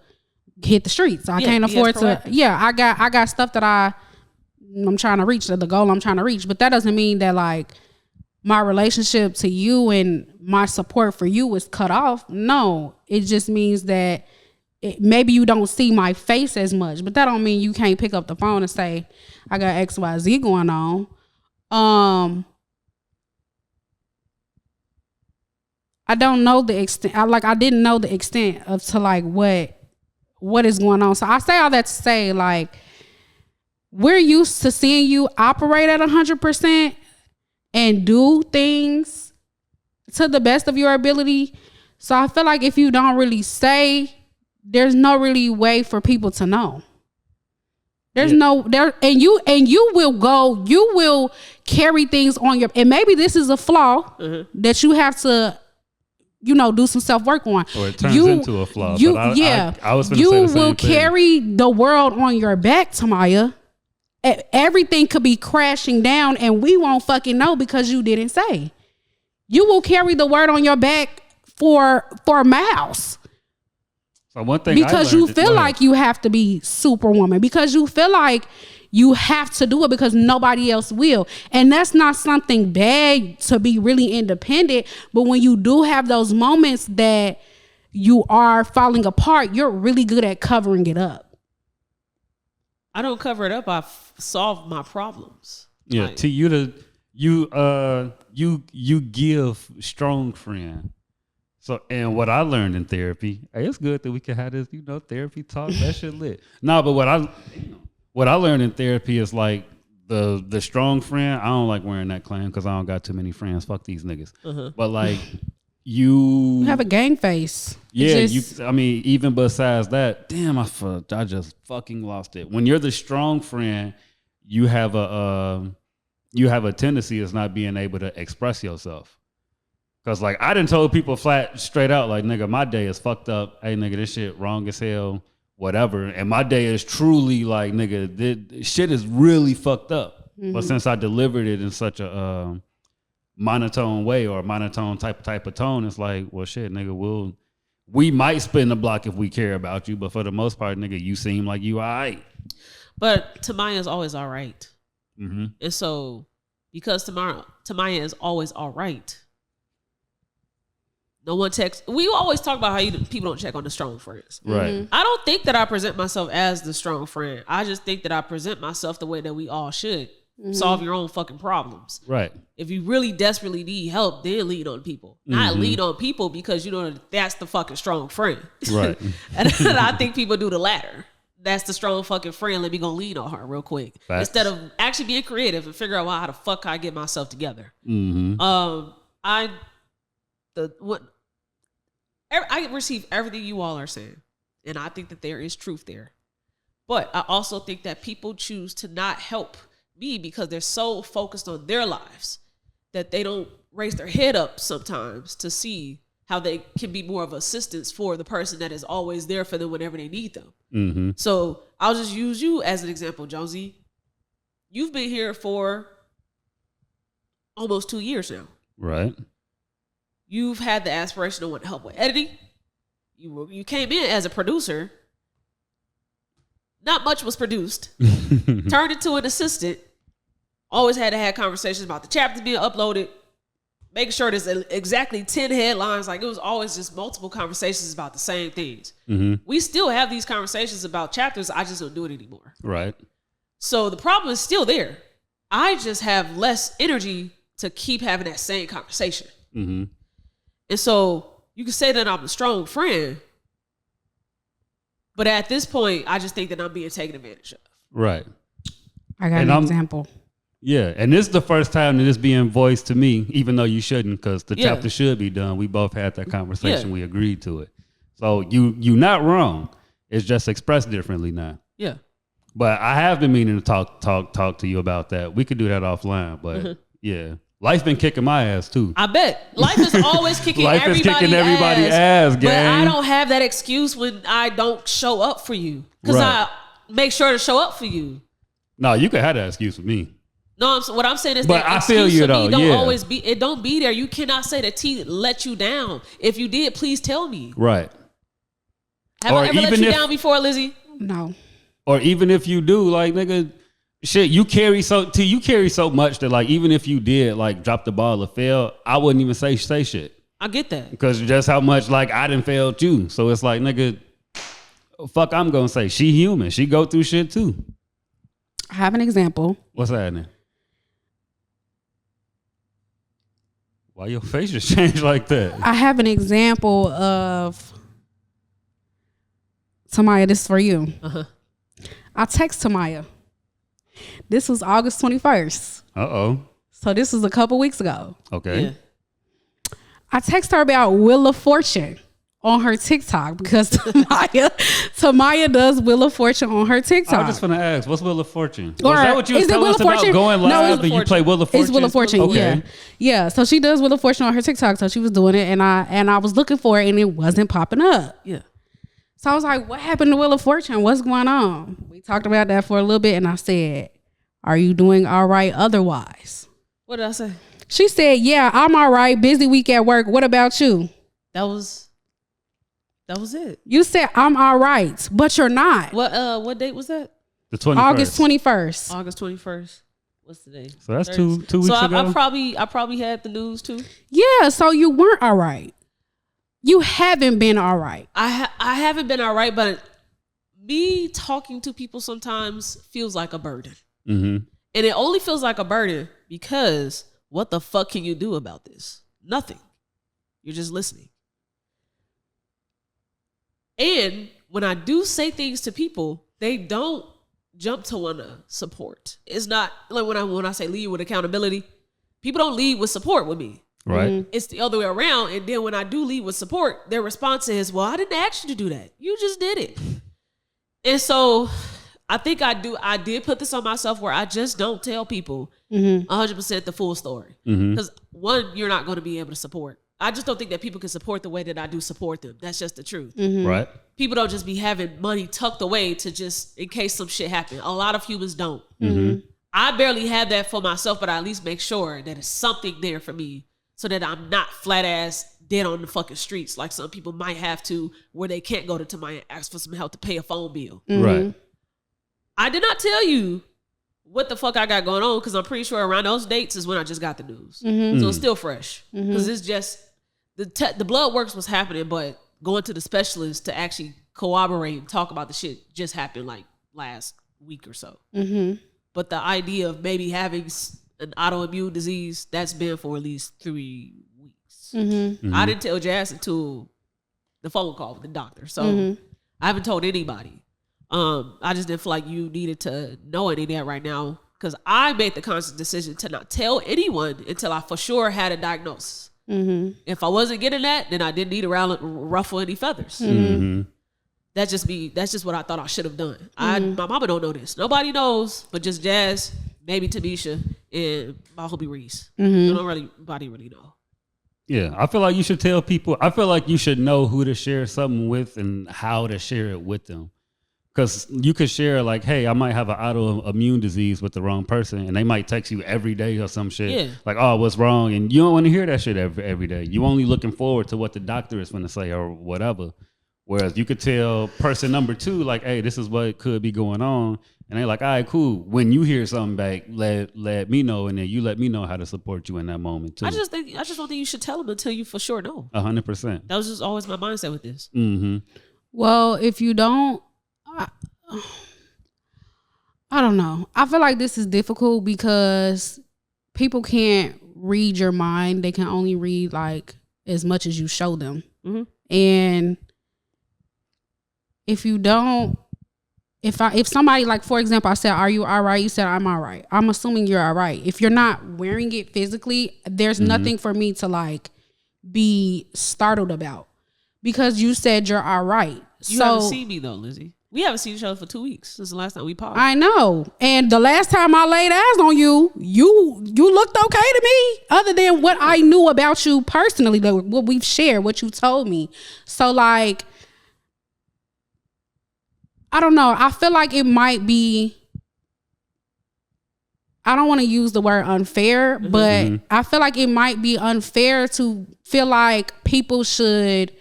hit the streets. I can't afford to. Yeah, I got stuff that I'm trying to reach, the goal I'm trying to reach. But that doesn't mean that, like, my relationship to you and my support for you is cut off. No, it just means that maybe you don't see my face as much, but that don't mean you can't pick up the phone and say, I got XYZ going on. I don't know the extent. I didn't know the extent of to, like, what is going on. So I say all that to say, like, we're used to seeing you operate at 100% and do things to the best of your ability. So I feel like if you don't really say, there's no really way for people to know. There's and you will carry things on your, and maybe this is a flaw that you have to, you know, do some self-work on. Or it turns into a flaw. I was gonna say the same will thing. Carry the world on your back, Tamaya. Everything could be crashing down and we won't fucking know because you didn't say. You will carry the word on your back for miles. So one thing, because you feel like you have to be superwoman, because you feel like you have to do it because nobody else will. And that's not something bad to be really independent. But when you do have those moments that you are falling apart, you're really good at covering it up. I don't cover it up. I solve my problems. Yeah, like, to you give strong friend. So, and what I learned in therapy, hey, it's good that we can have this, you know, therapy talk. That shit lit. No, but what I learned in therapy is, like, the strong friend. I don't like wearing that claim because I don't got too many friends. Fuck these niggas. But, like, you have a gang face. Yeah, I mean, even besides that, damn, I just fucking lost it. When you're the strong friend, you have a tendency of not being able to express yourself. Cause, like, I done told people flat straight out, like, nigga, my day is fucked up. Hey, nigga, this shit wrong as hell, whatever. And my day is truly, like, nigga, this shit is really fucked up. But since I delivered it in such a monotone way or monotone type of tone, it's like, well, shit, nigga, we might spin the block if we care about you, but for the most part, nigga, you seem like you all right. But Tamaya's always all right. Mm-hmm. And so, because Tamaya is always all right, no one texts. We always talk about how people don't check on the strong friends. Right. Mm-hmm. I don't think that I present myself as the strong friend. I just think that I present myself the way that we all should. Mm-hmm. Solve your own fucking problems. Right. If you really desperately need help, then lean on people. Not lean on people because you know that's the fucking strong friend. Right. And I think people do the latter. That's the strong fucking friend. Let me go lean on her real quick. Facts. Instead of actually being creative and figure out how the fuck I get myself together. Mm-hmm. I receive everything you all are saying. And I think that there is truth there. But I also think that people choose to not help me because they're so focused on their lives that they don't raise their head up sometimes to see how they can be more of assistance for the person that is always there for them whenever they need them. Mm-hmm. So I'll just use you as an example, Jonesy. You've been here for almost 2 years now. Right. You've had the aspiration to want to help with editing. You came in as a producer. Not much was produced. Turned into an assistant. Always had to have conversations about the chapters being uploaded. Making sure there's exactly 10 headlines. Like, it was always just multiple conversations about the same things. Mm-hmm. We still have these conversations about chapters. I just don't do it anymore. Right. So the problem is still there. I just have less energy to keep having that same conversation. Mm-hmm. And so you can say that I'm a strong friend, but at this point, I just think that I'm being taken advantage of. Right. I got an example. Yeah, and this is the first time that it's being voiced to me, even though you shouldn't, because the chapter should be done. We both had that conversation. Yeah. We agreed to it. So you not wrong. It's just expressed differently now. Yeah. But I have been meaning to talk to you about that. We could do that offline, but yeah. Life's been kicking my ass too. I bet. Life is always kicking everybody's ass, gang. But I don't have that excuse when I don't show up for you. Because I make sure to show up for you. No, you could have that excuse with me. No, what I'm saying is but that I feel excuse you, for though. me don't Yeah. always be. It don't be there. You cannot say that T let you down. If you did, please tell me. Right. Have I ever let you down before, Lizzie? No. Or even if you do, like, nigga, shit, you carry so much that, like, even if you did, like, drop the ball or fail, I wouldn't even say shit. I get that. Because just how much, like, I done failed you. So it's like, nigga, fuck I'm gonna say. She human. She go through shit too. I have an example. What's happening? Why your face just changed like that? I have an example of Tamaya, this is for you. Uh-huh. I text Tamaya. This was August 21st. Uh-oh. So this was a couple weeks ago. Okay. Yeah. I text her about Wheel of Fortune on her TikTok because Tamaya does Wheel of Fortune on her TikTok. I was just gonna ask, what's Wheel of Fortune? Or, Was that what you was is it telling Wheel us of about Fortune? going live No, and you play Wheel of Fortune? It's Wheel of Fortune, Okay. Yeah. So she does Wheel of Fortune on her TikTok. So she was doing it and I was looking for it and it wasn't popping up. Yeah. So I was like, what happened to Wheel of Fortune? What's going on? We talked about that for a little bit and I said, are you doing all right otherwise? What did I say? She said, yeah, I'm all right. Busy week at work. What about you? That was it. You said, I'm all right, but you're not. What date was that? The 21st. August 21st. August 21st. What's the day? So that's two weeks ago. I probably had the news too. Yeah, so you weren't all right. You haven't been all right. I haven't been all right, but me talking to people sometimes feels like a burden. Mm-hmm. And it only feels like a burden because what the fuck can you do about this? Nothing. You're just listening. And when I do say things to people, they don't jump to want to support. It's not like when I say lead with accountability, people don't lead with support with me. Right. Mm-hmm. It's the other way around. And then when I do lead with support, their response is, well, I didn't ask you to do that. You just did it. And so I think I did put this on myself where I just don't tell people 100% the full story. Because one, you're not going to be able to support. I just don't think that people can support the way that I do support them. That's just the truth. Right. People don't just be having money tucked away to just in case some shit happen. A lot of humans don't. I barely have that for myself, but I at least make sure that it's something there for me so that I'm not flat ass dead on the fucking streets like some people might have to, where they can't go to Tamaya and ask for some help to pay a phone bill. Right. I did not tell you what the fuck I got going on, because I'm pretty sure around those dates is when I just got the news. So it's still fresh, because it's just the blood works was happening, but going to the specialist to actually corroborate and talk about the shit just happened like last week or so. But the idea of maybe having an autoimmune disease, that's been for at least 3 weeks. I didn't tell Jazz until the phone call with the doctor, so I haven't told anybody. I just didn't feel like you needed to know any of that right now, because I made the conscious decision to not tell anyone until I for sure had a diagnosis. If I wasn't getting that, then I didn't need to ruffle any feathers. That's just what I thought I should have done. My mama don't know this. Nobody knows, but just Jazz, maybe Tamisha, and my homie Reese. Nobody really know. Yeah, I feel like you should tell people. I feel like you should know who to share something with and how to share it with them. Because you could share like, hey, I might have an autoimmune disease with the wrong person, and they might text you every day or some shit. Yeah. Like, oh, what's wrong? And you don't want to hear that shit every day. You only looking forward to what the doctor is going to say or whatever. Whereas you could tell person number 2, like, hey, this is what could be going on. And they're like, all right, cool. When you hear something back, let me know, and then you let me know how to support you in that moment too. I just don't think you should tell them until you for sure know. 100%. That was just always my mindset with this. Well, if you don't, I don't know. I feel like this is difficult because people can't read your mind. They can only read like as much as you show them. And if you don't, if somebody, like, for example, I said, are you all right? You said, I'm all right. I'm assuming you're all right. If you're not wearing it physically, there's nothing for me to like be startled about, because you said you're all right. You haven't seen me though, Lizzie. We haven't seen each other for 2 weeks since the last time we paused. I know. And the last time I laid eyes on you, you looked okay to me, other than what I knew about you personally, what we've shared, what you told me. So like, I don't know. I feel like it might be, I don't want to use the word unfair, but I feel like it might be unfair to feel like people should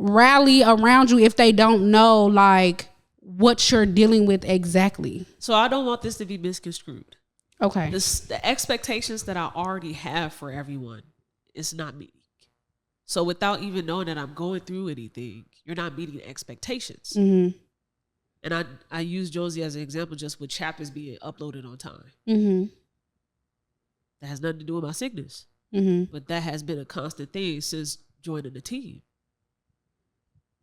rally around you if they don't know like what you're dealing with exactly. So I don't want this to be misconstrued. Okay. The expectations that I already have for everyone is not meeting. So without even knowing that I'm going through anything, you're not meeting expectations. And I use Josie as an example just with chapters being uploaded on time. That has nothing to do with my sickness. But that has been a constant thing since joining the team.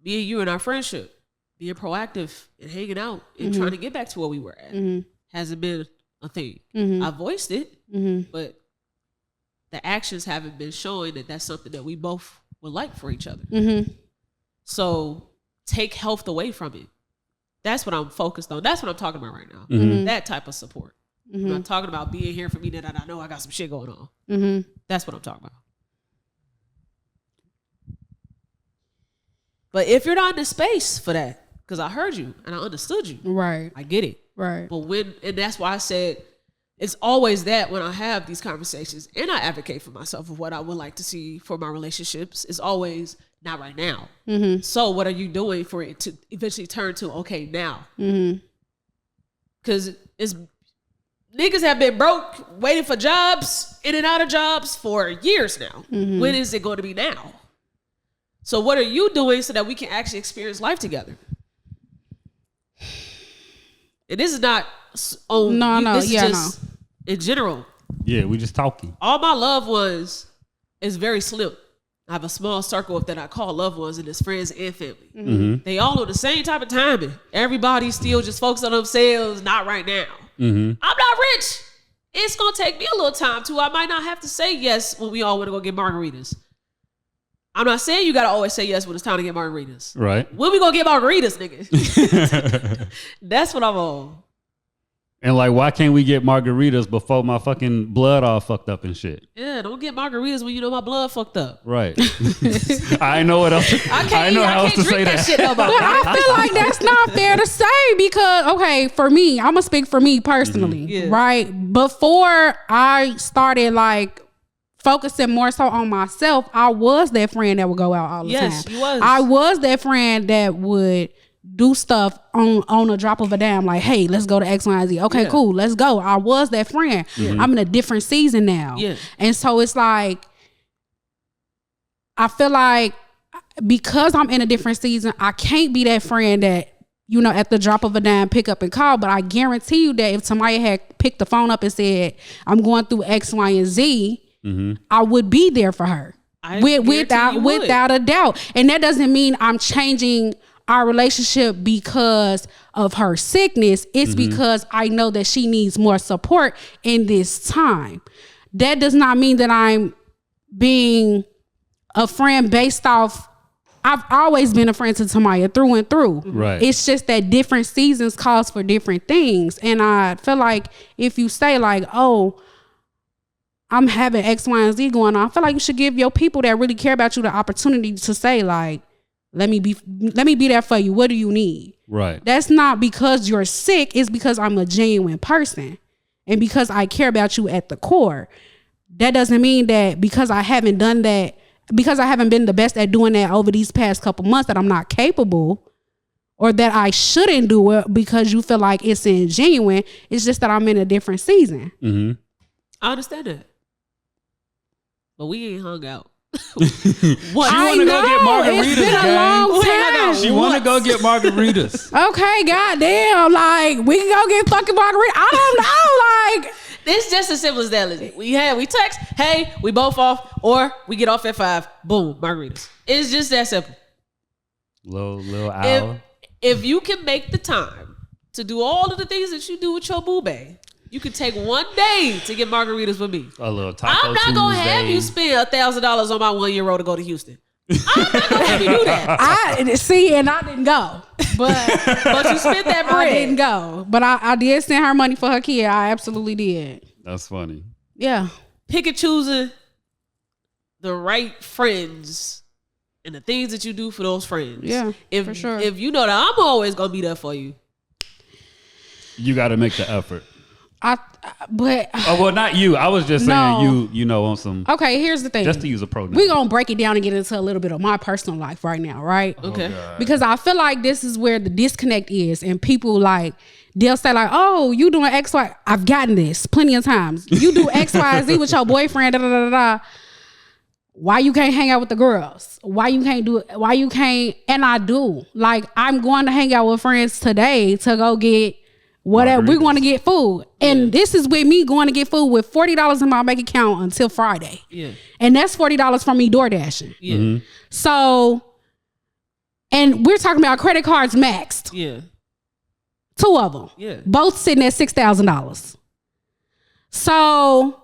Me and you and our friendship, being proactive and hanging out and trying to get back to where we were at, hasn't been a thing. I voiced it, but the actions haven't been showing that that's something that we both would like for each other. So take health away from it. That's what I'm focused on. That's what I'm talking about right now. That type of support. I'm not talking about being here for me that I know I got some shit going on. That's what I'm talking about. But if you're not in the space for that, because I heard you and I understood you. Right. I get it. Right. But and that's why I said it's always that when I have these conversations and I advocate for myself of what I would like to see for my relationships, it's always not right now. So what are you doing for it to eventually turn to okay now? Because niggas have been broke, waiting for jobs, in and out of jobs for years now. When is it going to be now? So what are you doing so that we can actually experience life together? And this is not just in general. Yeah, we just talking. All my loved ones is very slim. I have a small circle that I call loved ones, and it's friends and family. They all on the same type of timing. Everybody's still just focused on themselves, not right now. I'm not rich. It's going to take me a little time too. I might not have to say yes when we all want to go get margaritas. I'm not saying you got to always say yes when it's time to get margaritas. Right. When we going to get margaritas, nigga? That's what I'm on. And like, why can't we get margaritas before my fucking blood all fucked up and shit? Yeah, don't get margaritas when you know my blood fucked up. Right. I know what else. I know how else to say that. Shit But I feel like that's not fair to say because, okay, for me, I'm gonna speak for me personally, right? Before I started like focusing more so on myself, I was that friend that would go out all the time. Yes, you was. I was that friend that would do stuff on a drop of a dime, like, hey, let's go to X, Y, and Z. Okay, cool, let's go. I was that friend. I'm in a different season now. And so it's like, I feel like because I'm in a different season, I can't be that friend that, you know, at the drop of a dime, pick up and call. But I guarantee you that if somebody had picked the phone up and said, I'm going through X, Y, and Z, I would be there for her. Without a doubt. And that doesn't mean I'm changing our relationship because of her sickness. It's because I know that she needs more support in this time. That does not mean that I'm being a friend based off. I've always been a friend to Tamaya through and through. Right. It's just that different seasons calls for different things. And I feel like if you say like, oh, I'm having X, Y, and Z going on, I feel like you should give your people that really care about you the opportunity to say like, let me be there for you. What do you need? Right. That's not because you're sick. It's because I'm a genuine person. And because I care about you at the core. That doesn't mean that because I haven't done that, because I haven't been the best at doing that over these past couple months, that I'm not capable or that I shouldn't do it because you feel like it's ingenuine. It's just that I'm in a different season. I understand that. But we ain't hung out. What? She want to go get margaritas, it's been a long time. She want to go get margaritas. Okay, goddamn, like we can go get fucking margaritas. I don't know, like it's just as simple as that. Lizzie. We text, hey, we both off, or we get off at 5. Boom, margaritas. It's just that simple. Little hour. If you can make the time to do all of the things that you do with your boo bae, you can take one day to get margaritas with me. A little taco I'm not going to have you spend $1,000 on my 1-year-old to go to Houston. I'm not going to have you do that. I didn't go. But you spent that bread. I didn't go. But I did send her money for her kid. I absolutely did. That's funny. Yeah. Pick and choosing the right friends and the things that you do for those friends. Yeah, for sure. If you know that I'm always going to be there for you. You got to make the effort. Well, not you. I was just saying you know, on some. Okay, here's the thing. Just to use a pronoun. We're going to break it down and get into a little bit of my personal life right now, right? Okay. Because I feel like this is where the disconnect is. And people like, they'll say like, oh, you doing X, Y. I've gotten this plenty of times. You do X, Y, Z with your boyfriend, da, da, da, da. Why you can't hang out with the girls? Why you can't do it? Why you can't? And I do. Like, I'm going to hang out with friends today to go get whatever. We're going to get food. And this is with me going to get food with $40 in my bank account until Friday. Yeah. And that's $40 from me door dashing. Yeah. So, and we're talking about credit cards maxed. Yeah. 2 of them. Yeah. Both sitting at $6,000. So,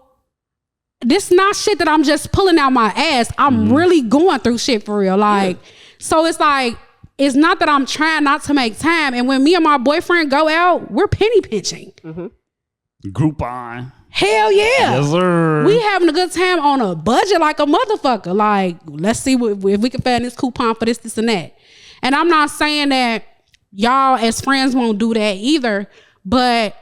this not shit that I'm just pulling out my ass. I'm really going through shit for real. Like, so it's like, it's not that I'm trying not to make time. And when me and my boyfriend go out, we're penny pinching. Groupon. Hell yeah. Yes, sir. We having a good time on a budget like a motherfucker. Like, let's see if we can find this coupon for this, and that. And I'm not saying that y'all as friends won't do that either, but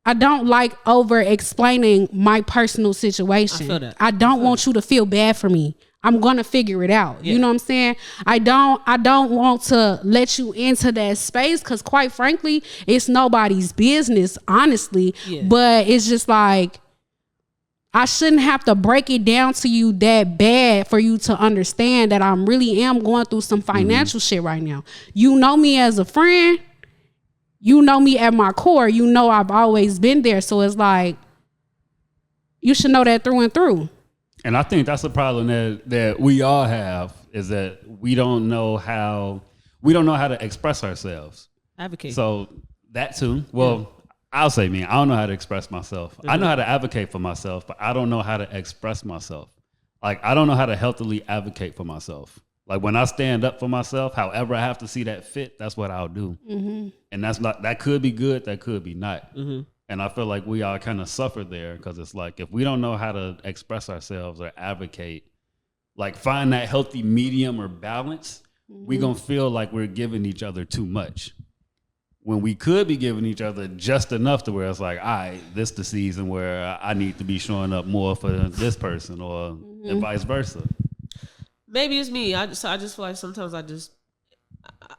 I don't like over explaining my personal situation. I feel that. I don't want you to feel bad for me. I'm gonna figure it out. You know what I'm saying? I don't want to let you into that space because quite frankly, it's nobody's business, honestly. But it's just like, I shouldn't have to break it down to you that bad for you to understand that I really am going through some financial shit right now. You know me as a friend. You know me at my core. You know I've always been there. So it's like, you should know that through and through. And I think that's the problem that we all have, is that we don't know how to express ourselves. Advocate. So that too. Well, I'll say me. I don't know how to express myself. I know how to advocate for myself, but I don't know how to express myself. Like, I don't know how to healthily advocate for myself. Like when I stand up for myself, however I have to see that fit, that's what I'll do. Mm-hmm. And that could be good, that could be not. Mm-hmm. And I feel like we all kind of suffer there because it's like if we don't know how to express ourselves or advocate, like find that healthy medium or balance, we're going to feel like we're giving each other too much. When we could be giving each other just enough to where it's like, all right, this the season where I need to be showing up more for this person or and vice versa. Maybe it's me. I just feel like sometimes I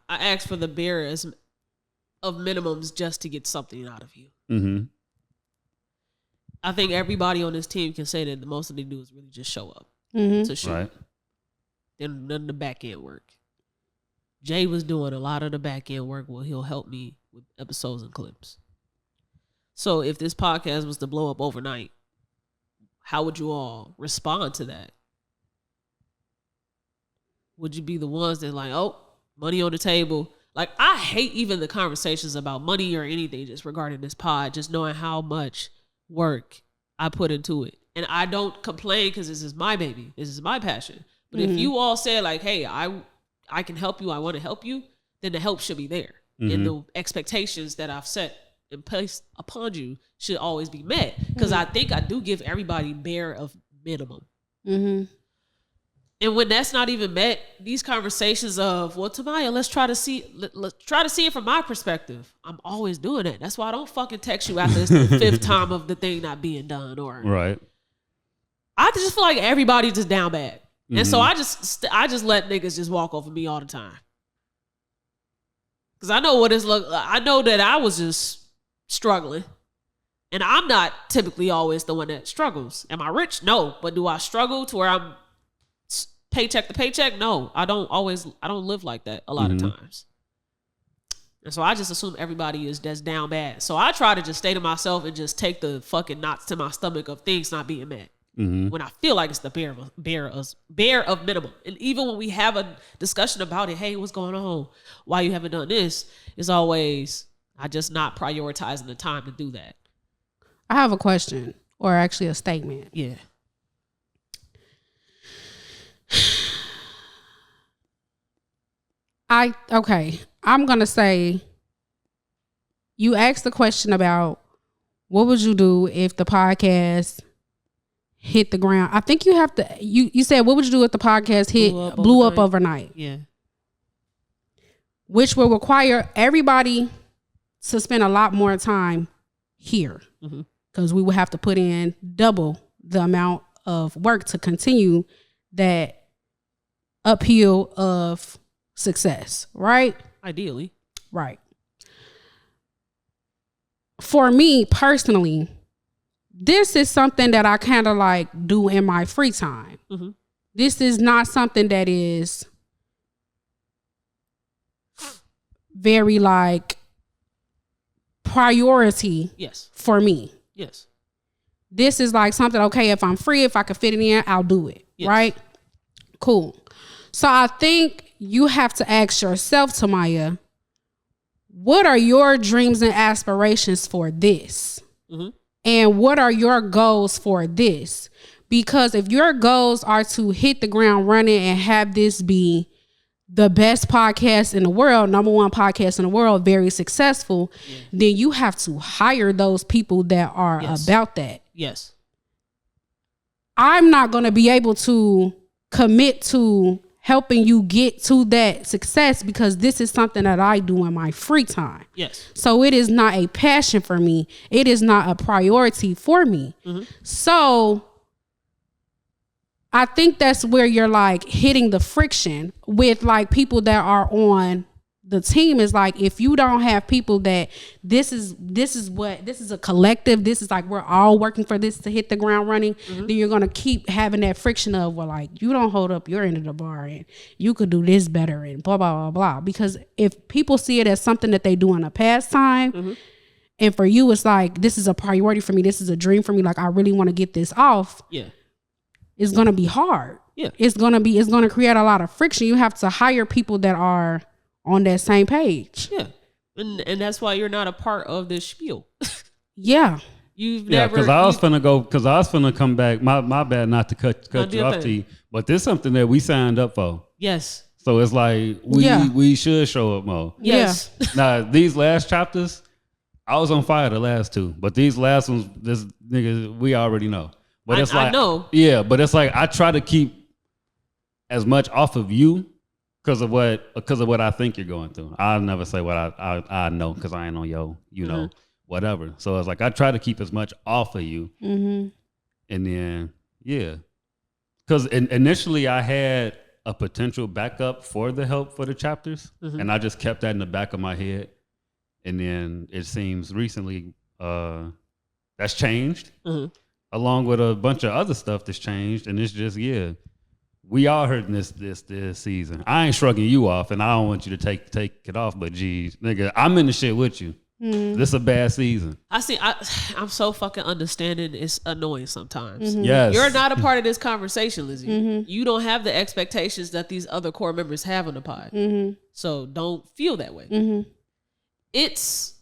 ask for the barest of minimums just to get something out of you. Mm-hmm. I think everybody on this team can say that the most of they do is really just show up to shoot. Right. Then none of the back end work. Jay was doing a lot of the back end work where he'll help me with episodes and clips. So if this podcast was to blow up overnight, how would you all respond to that? Would you be the ones that like, oh, money on the table? Like, I hate even the conversations about money or anything just regarding this pod, just knowing how much work I put into it. And I don't complain because this is my baby. This is my passion. But if you all say like, hey, I can help you, I want to help you, then the help should be there. And the expectations that I've set in place upon you should always be met. Because I think I do give everybody bare of minimum. Mm-hmm. And when that's not even met, these conversations of, well, Tamaya, let's try to see it from my perspective. I'm always doing that. That's why I don't fucking text you after it's the fifth time of the thing not being done. Or right. I just feel like everybody's just down bad. And so I just let niggas just walk over me all the time. Because I know what it's like. I know that I was just struggling. And I'm not typically always the one that struggles. Am I rich? No. But do I struggle to where I'm paycheck to paycheck? No. I don't live like that a lot of times. And so I just assume everybody is just down bad. So I try to just stay to myself and just take the fucking knots to my stomach of things not being met. When I feel like it's the bare of minimum. And even when we have a discussion about it, hey, what's going on? Why you haven't done this? It's always, I just not prioritizing the time to do that. I have a question, or actually a statement. Yeah. I'm going to say, you asked the question about what would you do if the podcast hit the ground. I think you have to, you said, what would you do if the podcast blew up overnight? Yeah. Which will require everybody to spend a lot more time here. Because we will have to put in double the amount of work to continue that uphill of success, right? Ideally. Right. For me personally, this is something that I kind of like do in my free time. This is not something that is very like priority for me. Yes. This is like something, okay, if I'm free, if I can fit it in, I'll do it. Yes. Right? Cool. So I think you have to ask yourself, Tamaya, what are your dreams and aspirations for this? And what are your goals for this? Because if your goals are to hit the ground running and have this be the best podcast in the world, number one podcast in the world, very successful, then you have to hire those people that are about that. Yes. I'm not going to be able to commit to helping you get to that success because this is something that I do in my free time. Yes. So it is not a passion for me. It is not a priority for me. So I think that's where you're like hitting the friction with like people that are on the team. Is like, if you don't have people that this is a collective, this is like we're all working for this to hit the ground running, then you're going to keep having that friction of, well, like, you don't hold up your end of the bar and you could do this better and blah, blah, blah, blah. Because if people see it as something that they do in a pastime, and for you, it's like, this is a priority for me. This is a dream for me. Like, I really want to get this off. Yeah. It's going to be hard. Yeah. It's going to create a lot of friction. You have to hire people that are on that same page. Yeah. And that's why you're not a part of this spiel. Yeah. You've never. Because I was finna come back. My bad not to cut you off, T. But this is something that we signed up for. Yes. So it's like we should show up more. Yes. Now these last chapters, I was on fire the last two, but these last ones, this nigga, we already know. But it's like, I know. Yeah, but it's like I try to keep as much off of you because of what I think you're going through. I'll never say what I know because I ain't on know, whatever. So it's like I try to keep as much off of you, and then because initially I had a potential backup for the help for the chapters, and I just kept that in the back of my head, and then it seems recently that's changed, along with a bunch of other stuff that's changed, and it's just we all hurting this season. I ain't shrugging you off, and I don't want you to take it off, but geez, nigga, I'm in the shit with you. This is a bad season. I'm so fucking understanding. It's annoying sometimes. Yes. You're not a part of this conversation, Lizzie. You don't have the expectations that these other core members have on the pod. So don't feel that way. It's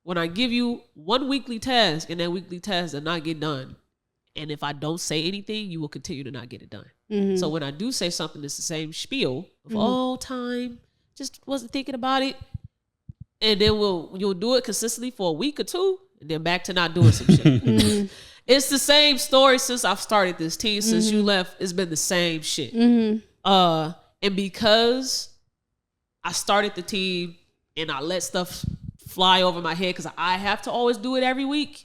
when I give you one weekly task and that weekly task does not get done. And if I don't say anything, you will continue to not get it done. So when I do say something that's the same spiel of all time, just wasn't thinking about it. And then you'll do it consistently for a week or two, and then back to not doing some shit. It's the same story since I've started this team. Since you left, it's been the same shit. And because I started the team and I let stuff fly over my head because I have to always do it every week,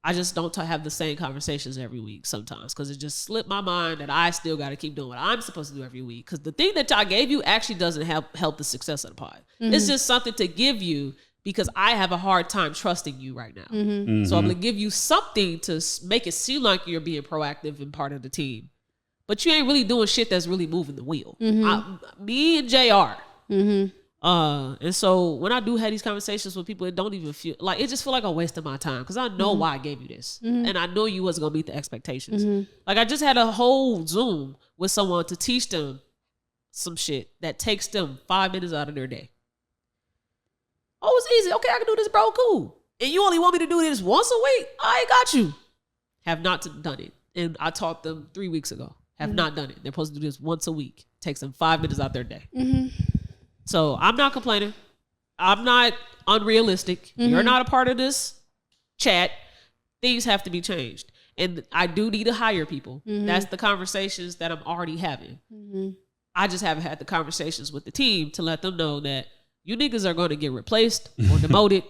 I just don't have the same conversations every week sometimes because it just slipped my mind that I still got to keep doing what I'm supposed to do every week. Because the thing that I gave you actually doesn't help the success of the pod. It's just something to give you because I have a hard time trusting you right now. So I'm going to give you something to make it seem like you're being proactive and part of the team. But you ain't really doing shit that's really moving the wheel. Me and JR. And so when I do have these conversations with people, it don't even feel like it just feel like a waste of my time because I know why I gave you this, and I know you wasn't gonna meet the expectations. Like I just had a whole Zoom with someone to teach them some shit that takes them 5 minutes out of their day. Oh, it's easy. Okay, I can do this, bro. Cool. And you only want me to do this once a week? I got you. Have not done it, and I taught them 3 weeks ago. Have not done it. They're supposed to do this once a week. Takes them 5 minutes out their day. So I'm not complaining. I'm not unrealistic. You're not a part of this chat. Things have to be changed. And I do need to hire people. That's the conversations that I'm already having. I just haven't had the conversations with the team to let them know that you niggas are going to get replaced or demoted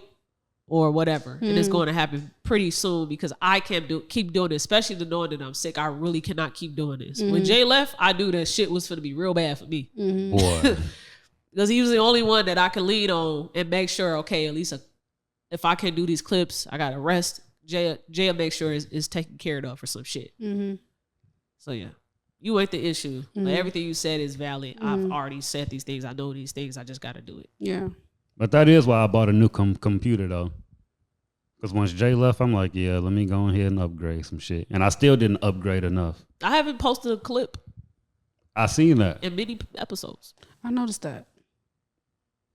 or whatever. And it's going to happen pretty soon because I can't keep doing it, especially the knowing that I'm sick. I really cannot keep doing this. When Jay left, I knew that shit was going to be real bad for me. Boy. Because he was the only one that I can lean on and make sure, okay, at least if I can't do these clips, I got to rest. Jay will make sure is taken care of or some shit. So, yeah. You ain't the issue. But everything you said is valid. I've already said these things. I know these things. I just got to do it. Yeah. But that is why I bought a new computer, though. Because once Jay left, I'm like, yeah, let me go ahead and upgrade some shit. And I still didn't upgrade enough. I haven't posted a clip. I seen that. In many episodes. I noticed that.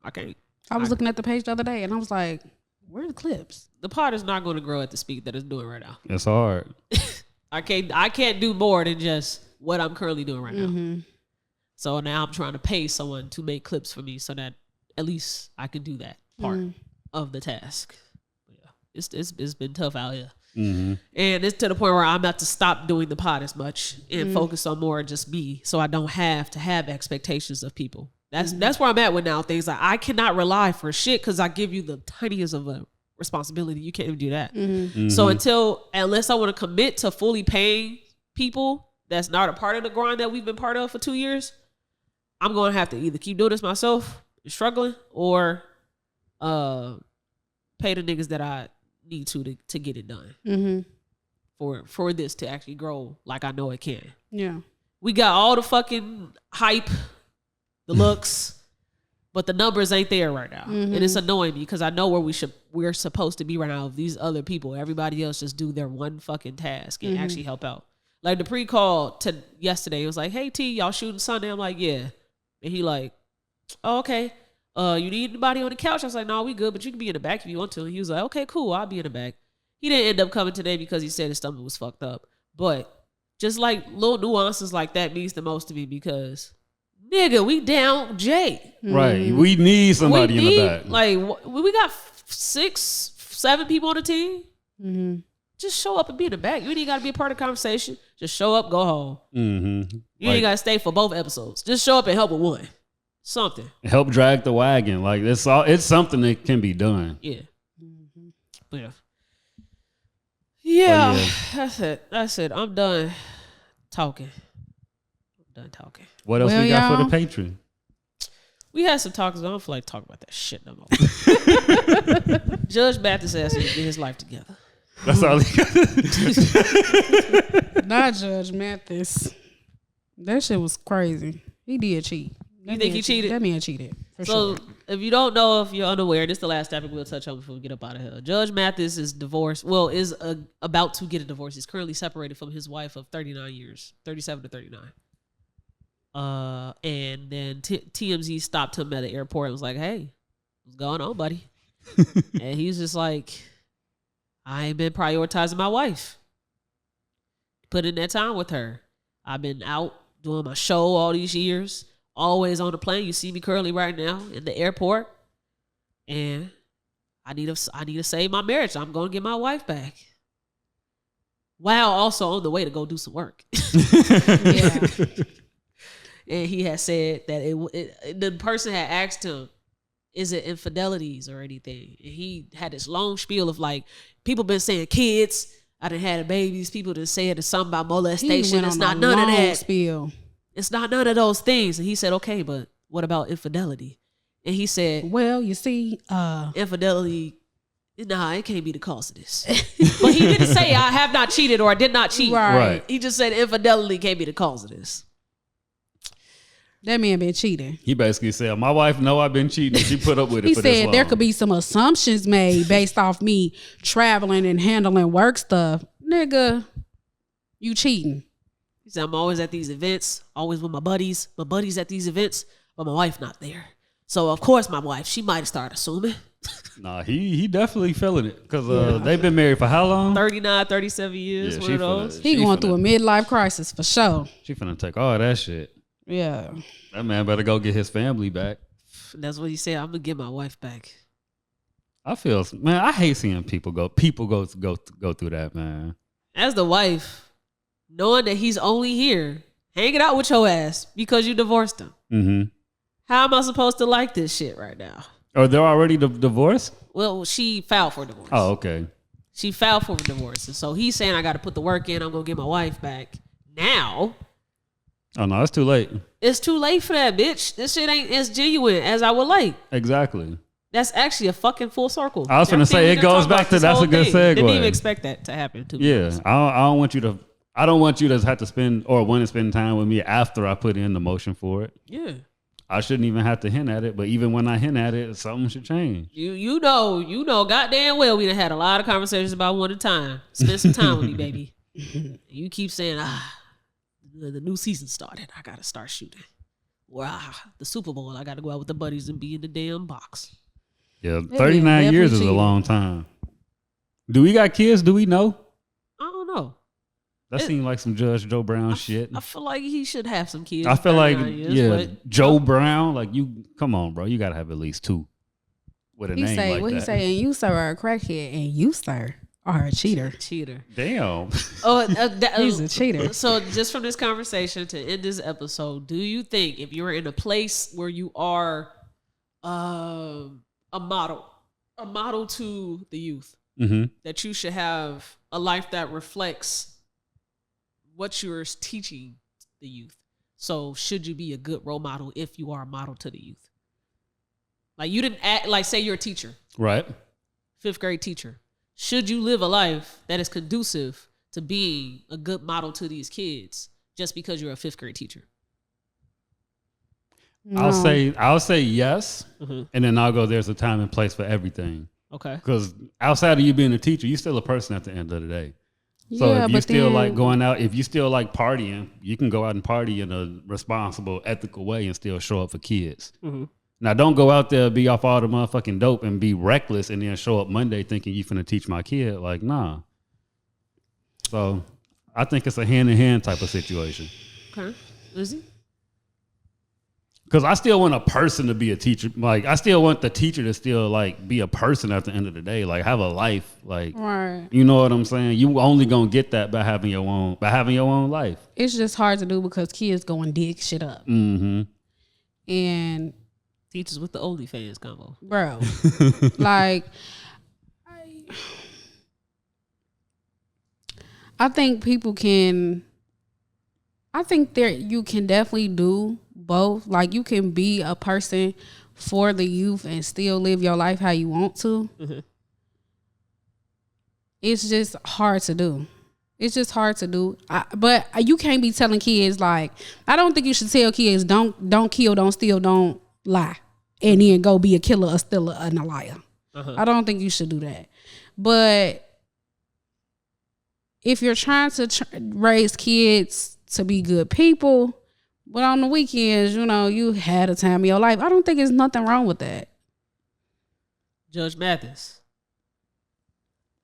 I can't. I was looking at the page the other day and I was like, where are the clips? The pod is not going to grow at the speed that it's doing right now. It's hard. I can't do more than just what I'm currently doing right now. So now I'm trying to pay someone to make clips for me so that at least I can do that part of the task. Yeah, it's been tough out here. And it's to the point where I'm about to stop doing the pod as much and focus on more just me so I don't have to have expectations of people. That's where I'm at with now things. Like I cannot rely for shit because I give you the tiniest of a responsibility. You can't even do that. So unless I want to commit to fully paying people that's not a part of the grind that we've been part of for 2 years, I'm going to have to either keep doing this myself, struggling, or pay the niggas that I need to get it done for this to actually grow like I know it can. Yeah. We got all the fucking hype, the looks, but the numbers ain't there right now. And it's annoying me because I know where we're supposed to be right now. If these other people, everybody else just do their one fucking task and actually help out. Like the pre-call to yesterday, it was like, hey T, y'all shooting Sunday? I'm like, yeah. And he like, oh, okay. You need anybody on the couch? I was like, no, we good, but you can be in the back if you want to. And he was like, okay, cool, I'll be in the back. He didn't end up coming today because he said his stomach was fucked up. But just like little nuances like that means the most to me because, nigga, we down Jay. Right. We need somebody in the back. Like, we got 6, 7 people on the team. Mm-hmm. Just show up and be in the back. You ain't got to be a part of the conversation. Just show up, go home. Mm-hmm. You ain't got to stay for both episodes. Just show up and help with one. Something. Help drag the wagon. Like it's something that can be done. Yeah. Mm-hmm. Yeah. That's it. I'm done talking. What else we got for the Patreon? We had some talks. I don't feel like talking about that shit no more. Judge Mathis asked him to get his life together. That's all he got. Not Judge Mathis. That shit was crazy. He did cheat. You think he cheated? That man cheated. So, if you don't know, if you're unaware, this is the last topic we'll touch on before we get up out of here. Judge Mathis is divorced. Well, is about to get a divorce. He's currently separated from his wife of 39 years, 37 to 39. And then TMZ stopped him at the airport and was like, "Hey, what's going on, buddy?" And he's just like, "I ain't been prioritizing my wife, putting that time with her. I've been out doing my show all these years, always on the plane. You see me currently right now in the airport, and I need to save my marriage. I'm going to get my wife back." While also on the way to go do some work. Yeah. And he had said that the person had asked him, "Is it infidelities or anything?" And he had this long spiel of like, people been saying kids, I done had babies. People done said it's something about molestation. It's not none of that. Spiel. It's not none of those things. And he said, "Okay, but what about infidelity?" And he said, "Well, you see, infidelity, nah, it can't be the cause of this." But he didn't say I have not cheated or I did not cheat. Right. He just said infidelity can't be the cause of this. That man been cheating. He basically said, "My wife know I've been cheating. She put up with it." He for this said long. there could be some assumptions made based off me traveling and handling work stuff. Nigga, you cheating. He said, "I'm always at these events, always with my buddies. My buddies at these events, but my wife not there. So of course my wife, she might have started assuming." Nah, he definitely feeling it because they've been married for how long? 39, 37 years. Yeah, one of those. He going through a midlife crisis for sure. She finna take all that shit. Yeah. That man better go get his family back. That's what he said. "I'm gonna get my wife back." I hate seeing people go through that, man. As the wife, knowing that he's only here hanging out with your ass because you divorced him. Mm-hmm. How am I supposed to like this shit right now? Oh, they're already divorced? Well, she filed for divorce. Oh, okay. She filed for divorce. And so he's saying, "I got to put the work in. I'm going to get my wife back." Now, Oh, no, it's too late. it's too late for that, bitch. This shit ain't as genuine as I would like. Exactly. That's actually a fucking full circle. I was gonna say, it goes back to, that's a good segue. Didn't even expect that to happen, too. Yeah, I don't want you to have to spend or want to spend time with me after I put in the motion for it. Yeah. I shouldn't even have to hint at it, but even when I hint at it, something should change. You know goddamn well we done had a lot of conversations about one at a time. Spend some time with me, baby. You keep saying, the new season started. I gotta start shooting. Or the Super Bowl, I gotta go out with the buddies and be in the damn box. Yeah, 39 years is a long time. Do we got kids? Do we know? I don't know. That seemed like some Judge Joe Brown shit. I feel like he should have some kids. I feel like, years, Joe Brown, like come on, bro. You got to have at least 2 with a name like that. He say, and you, sir, are a crackhead, and you, sir, are a cheater. Damn. He's a cheater. So just from this conversation to end this episode, do you think if you're in a place where you are a model to the youth, that you should have a life that reflects what you're teaching the youth? So should you be a good role model if you are a model to the youth? Like you didn't act, like say you're a teacher. Right. 5th grade teacher. Should you live a life that is conducive to being a good model to these kids just because you're a 5th grade teacher? No. I'll say yes, and then I'll go, there's a time and place for everything. Okay. Because outside of you being a teacher, you're still a person at the end of the day. So Yeah, if you but still then- like going out, if you still like partying, you can go out and party in a responsible, ethical way and still show up for kids. Now, don't go out there, be off all the motherfucking dope and be reckless and then show up Monday thinking you finna teach my kid. Like, nah. So I think it's a hand-in-hand type of situation. Okay. Lizzie? Because I still want a person to be a teacher. Like, I still want the teacher to still, like, be a person at the end of the day. Like, have a life. Like, right. You know what I'm saying? You only gonna get that by having your own life. It's just hard to do because kids go and dig shit up. Mm-hmm. And Teachers with the OnlyFans combo. bro, like, I think people can. I think you can definitely do both. Like, you can be a person for the youth and still live your life how you want to. Mm-hmm. It's just hard to do. It's just hard to do. But you can't be telling kids, like, I don't think you should tell kids don't kill, don't steal, don't lie, and then go be a killer, a stealer, and a liar. Uh-huh. I don't think you should do that. But if you're trying to raise kids to be good people, but on the weekends, you know, you had a time of your life, I don't think there's nothing wrong with that. Judge Mathis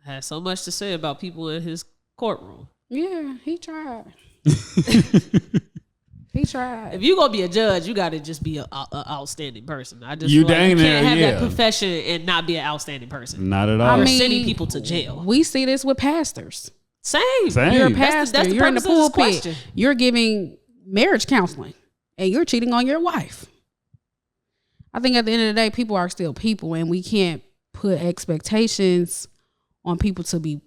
had so much to say about people in his courtroom. Yeah, he tried. He tried. If you gonna be a judge, you gotta just be an outstanding person. I just You feel like dang you there, can't have yeah. that profession and not be an outstanding person. Not at all. I Or mean, sending people to jail. We see this with pastors. Same. You're a Same. pastor. That's the You're in the purpose of this pulpit. question. You're giving marriage counseling, and you're cheating on your wife. I think at the end of the day, people are still people, and we can't put expectations on people to be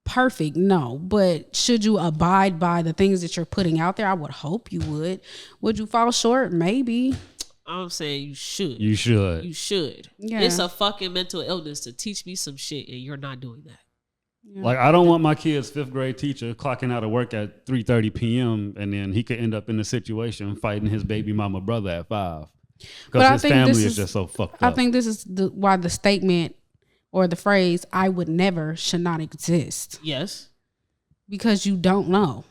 perfect. No, but should you abide by the things that you're putting out there? I would hope you would. Would you fall short? Maybe. I'm saying you should. You should. You should. Yeah. It's a fucking mental illness to teach me some shit, and you're not doing that. Like, I don't want my kid's 5th grade teacher clocking out of work at 3:30 p.m. and then he could end up in a situation fighting his baby mama brother at 5 because his family is just so fucked up. I think this is why the statement or the phrase "I would never" should not exist. Yes. Because you don't know.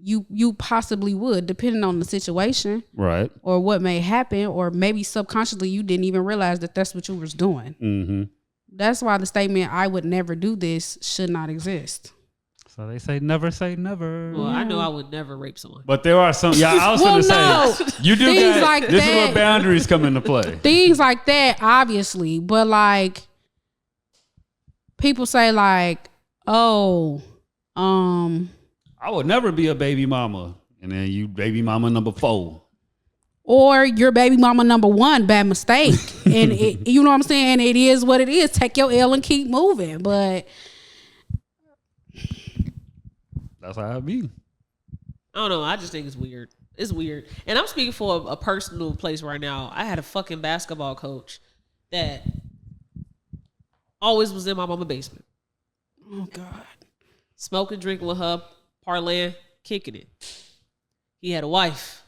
You possibly would, depending on the situation, Right. or what may happen, or maybe subconsciously you didn't even realize that that's what you was doing. Mm-hmm. That's why the statement "I would never do this" should not exist. So they say never say never. Well, I know I would never rape someone. But there are some. Yeah, I was Well, gonna say you do Things that. like This is that. where boundaries come into play. Things like that, obviously, but like people say, like, "Oh, I would never be a baby mama, and then you baby mama number 4. or your baby mama number 1 by mistake," and you know what I'm saying. It is what it is. Take your L and keep moving. But That's how it be. I don't know. I just think it's weird. It's weird. And I'm speaking for a personal place right now. I had a fucking basketball coach that always was in my mama's basement. oh god, Smoking, drinking with her, parlaying, kicking it. He had a wife.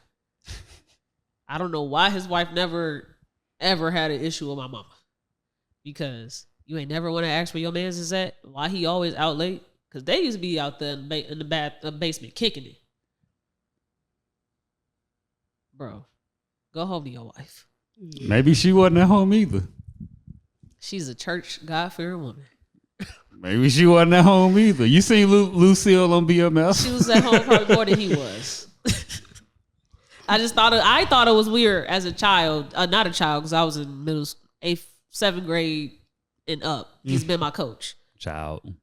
I don't know why his wife never, ever had an issue with my mama. Because you ain't never want to ask where your man's is at. Why he always out late? Because they used to be out there in the basement kicking it. Bro, go home to your wife. Maybe she wasn't at home either. She's a church God-fearing woman. Maybe she wasn't at home either. You seen Lucille on BMF? She was at home probably more than he was. I thought it was weird as a child. Not a child, because I was in middle, 8th, 7th grade and up. He's been my coach. Child.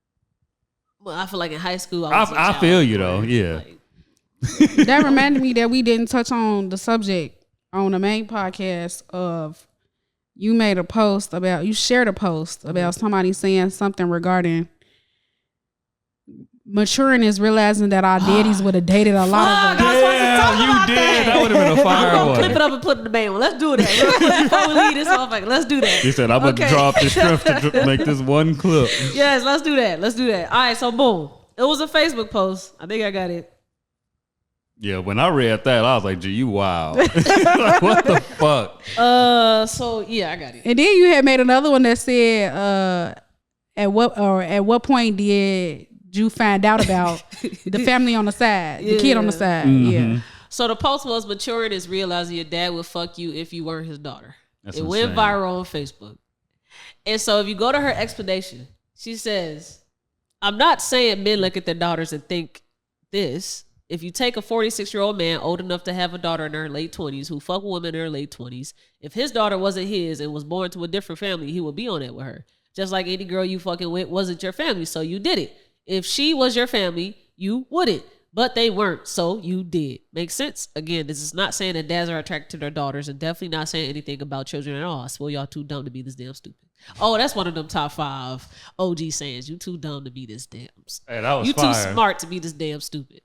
Well, I feel like in high school, I was a I child. feel you though. Yeah. Like, that reminded me that we didn't touch on the subject on the main podcast of you shared a post about somebody saying something regarding maturing is realizing that our daddies would have dated a lot of us. talk You about did. that. That would have been a I'm fire gonna clip one. it up and put it in the main one. Let's do that real quick before we leave this motherfucker. Let's do that. He said, "I'm gonna Okay. drop the strength to make this one clip." Yes, let's do that. Let's do that. All right, so boom. It was a Facebook post. I think I got it. Yeah, when I read that, I was like, "Gee, you wild! Like, what the fuck?" So yeah, I got it. And then you had made another one that said, at what point did you find out about the family on the side, the kid on the side? Yeah. So the post was maturing is realizing your dad would fuck you if you weren't his daughter. That's It went insane. viral on Facebook. And so if you go to her explanation, she says, "I'm not saying men look at their daughters and think this. If you take a 46-year-old man old enough to have a daughter in her late 20s who fuck women in her late 20s, if his daughter wasn't his and was born to a different family, he would be on it with her. Just like any girl you fucking with wasn't your family, so you did it. If she was your family, you wouldn't. But they weren't, so you did. Makes sense? Again, this is not saying that dads are attracted to their daughters and definitely not saying anything about children at all. I swear y'all too dumb to be this damn stupid. Oh, that's one of them top 5 OG sayings. You too dumb to be this damn stupid. Hey, that was You fire. too smart to be this damn stupid.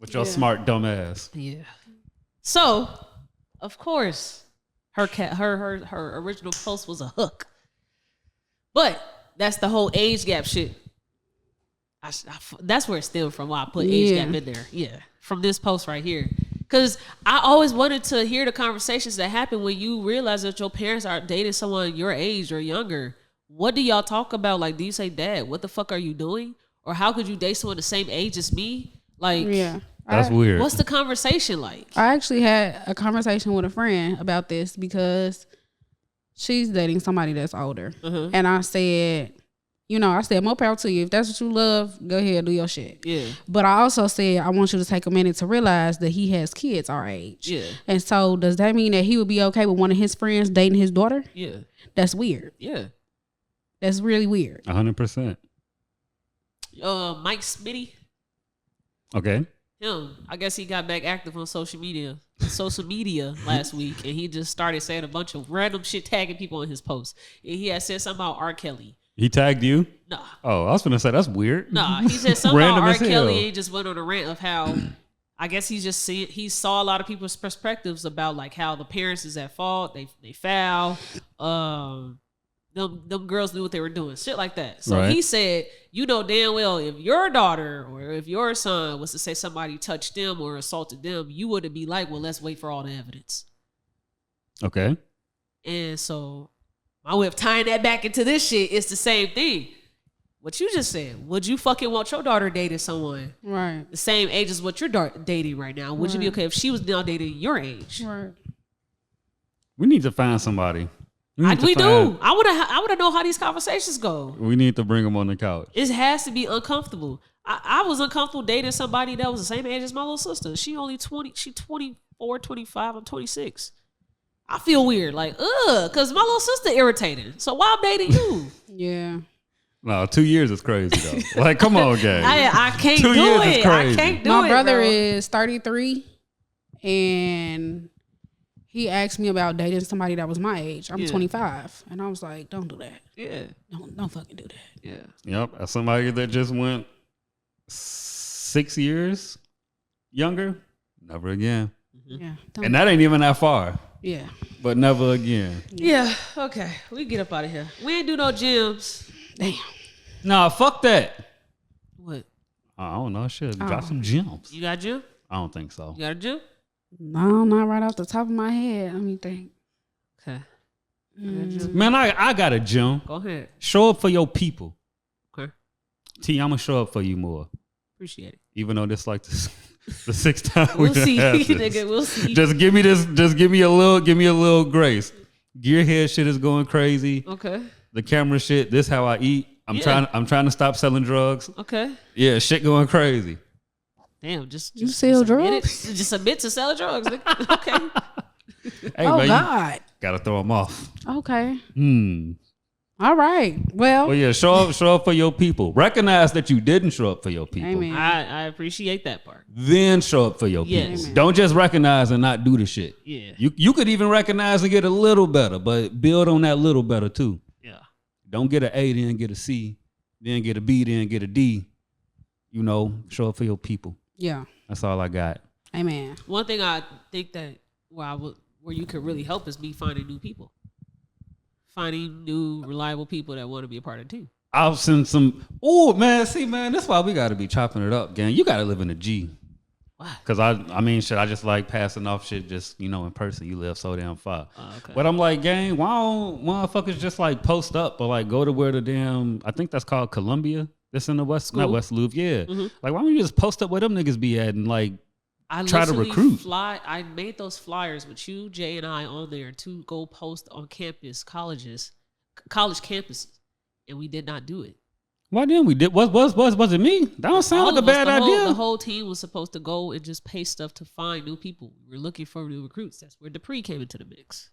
With your smart dumb ass. Yeah. So, of course, her original post was a hook. But that's the whole age gap shit. That's where it stemmed from. Why I put age gap in there. Yeah, from this post right here. Because I always wanted to hear the conversations that happen when you realize that your parents are dating someone your age or younger. What do y'all talk about? Like, do you say, Dad, what the fuck are you doing? Or how could you date someone the same age as me? Like, that's weird. What's the conversation like? I actually had a conversation with a friend about this because she's dating somebody that's older. And I said, more power to you. If that's what you love, go ahead, do your shit. Yeah. But I also said, I want you to take a minute to realize that he has kids our age. Yeah. And so does that mean that he would be okay with one of his friends dating his daughter? Yeah. That's weird. Yeah. That's really weird. 100%. Mike Smitty. Okay. Him. I guess he got back active on social media last week, and he just started saying a bunch of random shit, tagging people in his posts. And he had said something about R. Kelly. He tagged you? Nah. Oh, I was going to say, that's weird. Nah, he said something about Random R. as hell. Kelly, and he just went on a rant of how, I guess he saw a lot of people's perspectives about like how the parents is at fault, they foul, them girls knew what they were doing, shit like that. So Right. he said, you know damn well if your daughter or if your son was to say somebody touched them or assaulted them, you wouldn't be like, well, let's wait for all the evidence. Okay. And so my way of tying that back into this shit is the same thing. What you just said. Would you fucking want your daughter dating someone Right. the same age as what you're dating right now? Would you be okay if she was now dating your age? Right. We need to find somebody. We do. I wanna know how these conversations go. We need to bring them on the couch. It has to be uncomfortable. I was uncomfortable dating somebody that was the same age as my little sister. She only 20. She 24, 25. I'm 26. I feel weird, like, because my little sister irritating. So why I'm dating you? Yeah. No, 2 years is crazy though. Like, come on, gang. I can't 2 do years it. is crazy. I can't do My it. brother bro. is 33 and he asked me about dating somebody that was my age. I'm 25. And I was like, don't do that. Yeah. Don't fucking do that. Yeah. Yep. As somebody that just went 6 years younger, never again. Yeah. And that ain't even that far. Yeah. But never again. Yeah. Okay. We get up out of here. We ain't do no gyms. Damn. Nah, fuck that. What? I don't know. Shit, drop some gems. You got a gym? I don't think so. You got a gym? No, not right off the top of my head. Let me think. Okay. Man, I got a gym. Go ahead. Show up for your people. Okay. T, I'm gonna show up for you more. Appreciate it. Even though this like the sixth time We'll we done see, had this. nigga. We'll see. Just give me this. Just give me a little grace. Gearhead shit is going crazy. Okay. The camera shit. This how I eat. I'm trying to stop selling drugs. Okay. Yeah, shit going crazy. Damn, just sell admit drugs? it. Just admit to sell drugs. Nigga. Okay. Hey, Oh, man, God. you gotta throw them off. Okay. Hmm. All right. Well, Well, yeah, show up for your people. Recognize that you didn't show up for your people. Amen. I appreciate that part. Then show up for your people. Yes. Don't just recognize and not do the shit. Yeah. You could even recognize and get a little better, but build on that little better too. Yeah. Don't get an A, then get a C, then get a B, then get a D. You know, show up for your people. yeah. That's all I got. Amen. One thing I think that where you could really help is me finding new people. Finding new reliable people that want to be a part of the team. I'll send some. Oh man, see man, that's why we got to be chopping it up, gang. You got to live in a G. Why? Cause I mean, shit. I just like passing off shit, just in person. You live so damn far. Okay. But I'm like, gang, why don't motherfuckers just like post up or like go to where the damn? I think that's called Columbia. That's in the West, not School? West Loop. Yeah. Mhm. Like, why don't you just post up where them niggas be at and like I try to literally recruit? I made those flyers with you, Jay, and I on there to go post on college campuses, and we did not do it. Why didn't we? Was it me? That don't sound like a bad idea. The whole team was supposed to go and just pay stuff to find new people. We were looking for new recruits. That's where Dupree came into the mix.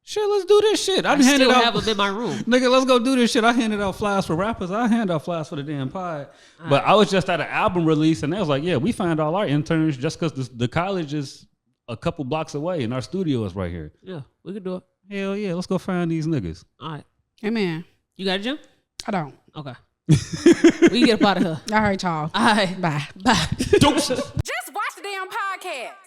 Shit, let's do this shit. I still have them in my room. Nigga, let's go do this shit. I handed out flyers for rappers. I hand out flyers for the damn pod. But I was just at an album release, and they was like, yeah, we found all our interns just because the college is a couple blocks away, and our studio is right here. Yeah, we can do it. Hell yeah, let's go find these niggas. All right. Amen. You got a gym? I don't. Okay. We get up out of here. All right, y'all. All right. Bye. Bye. Just watch the damn podcast.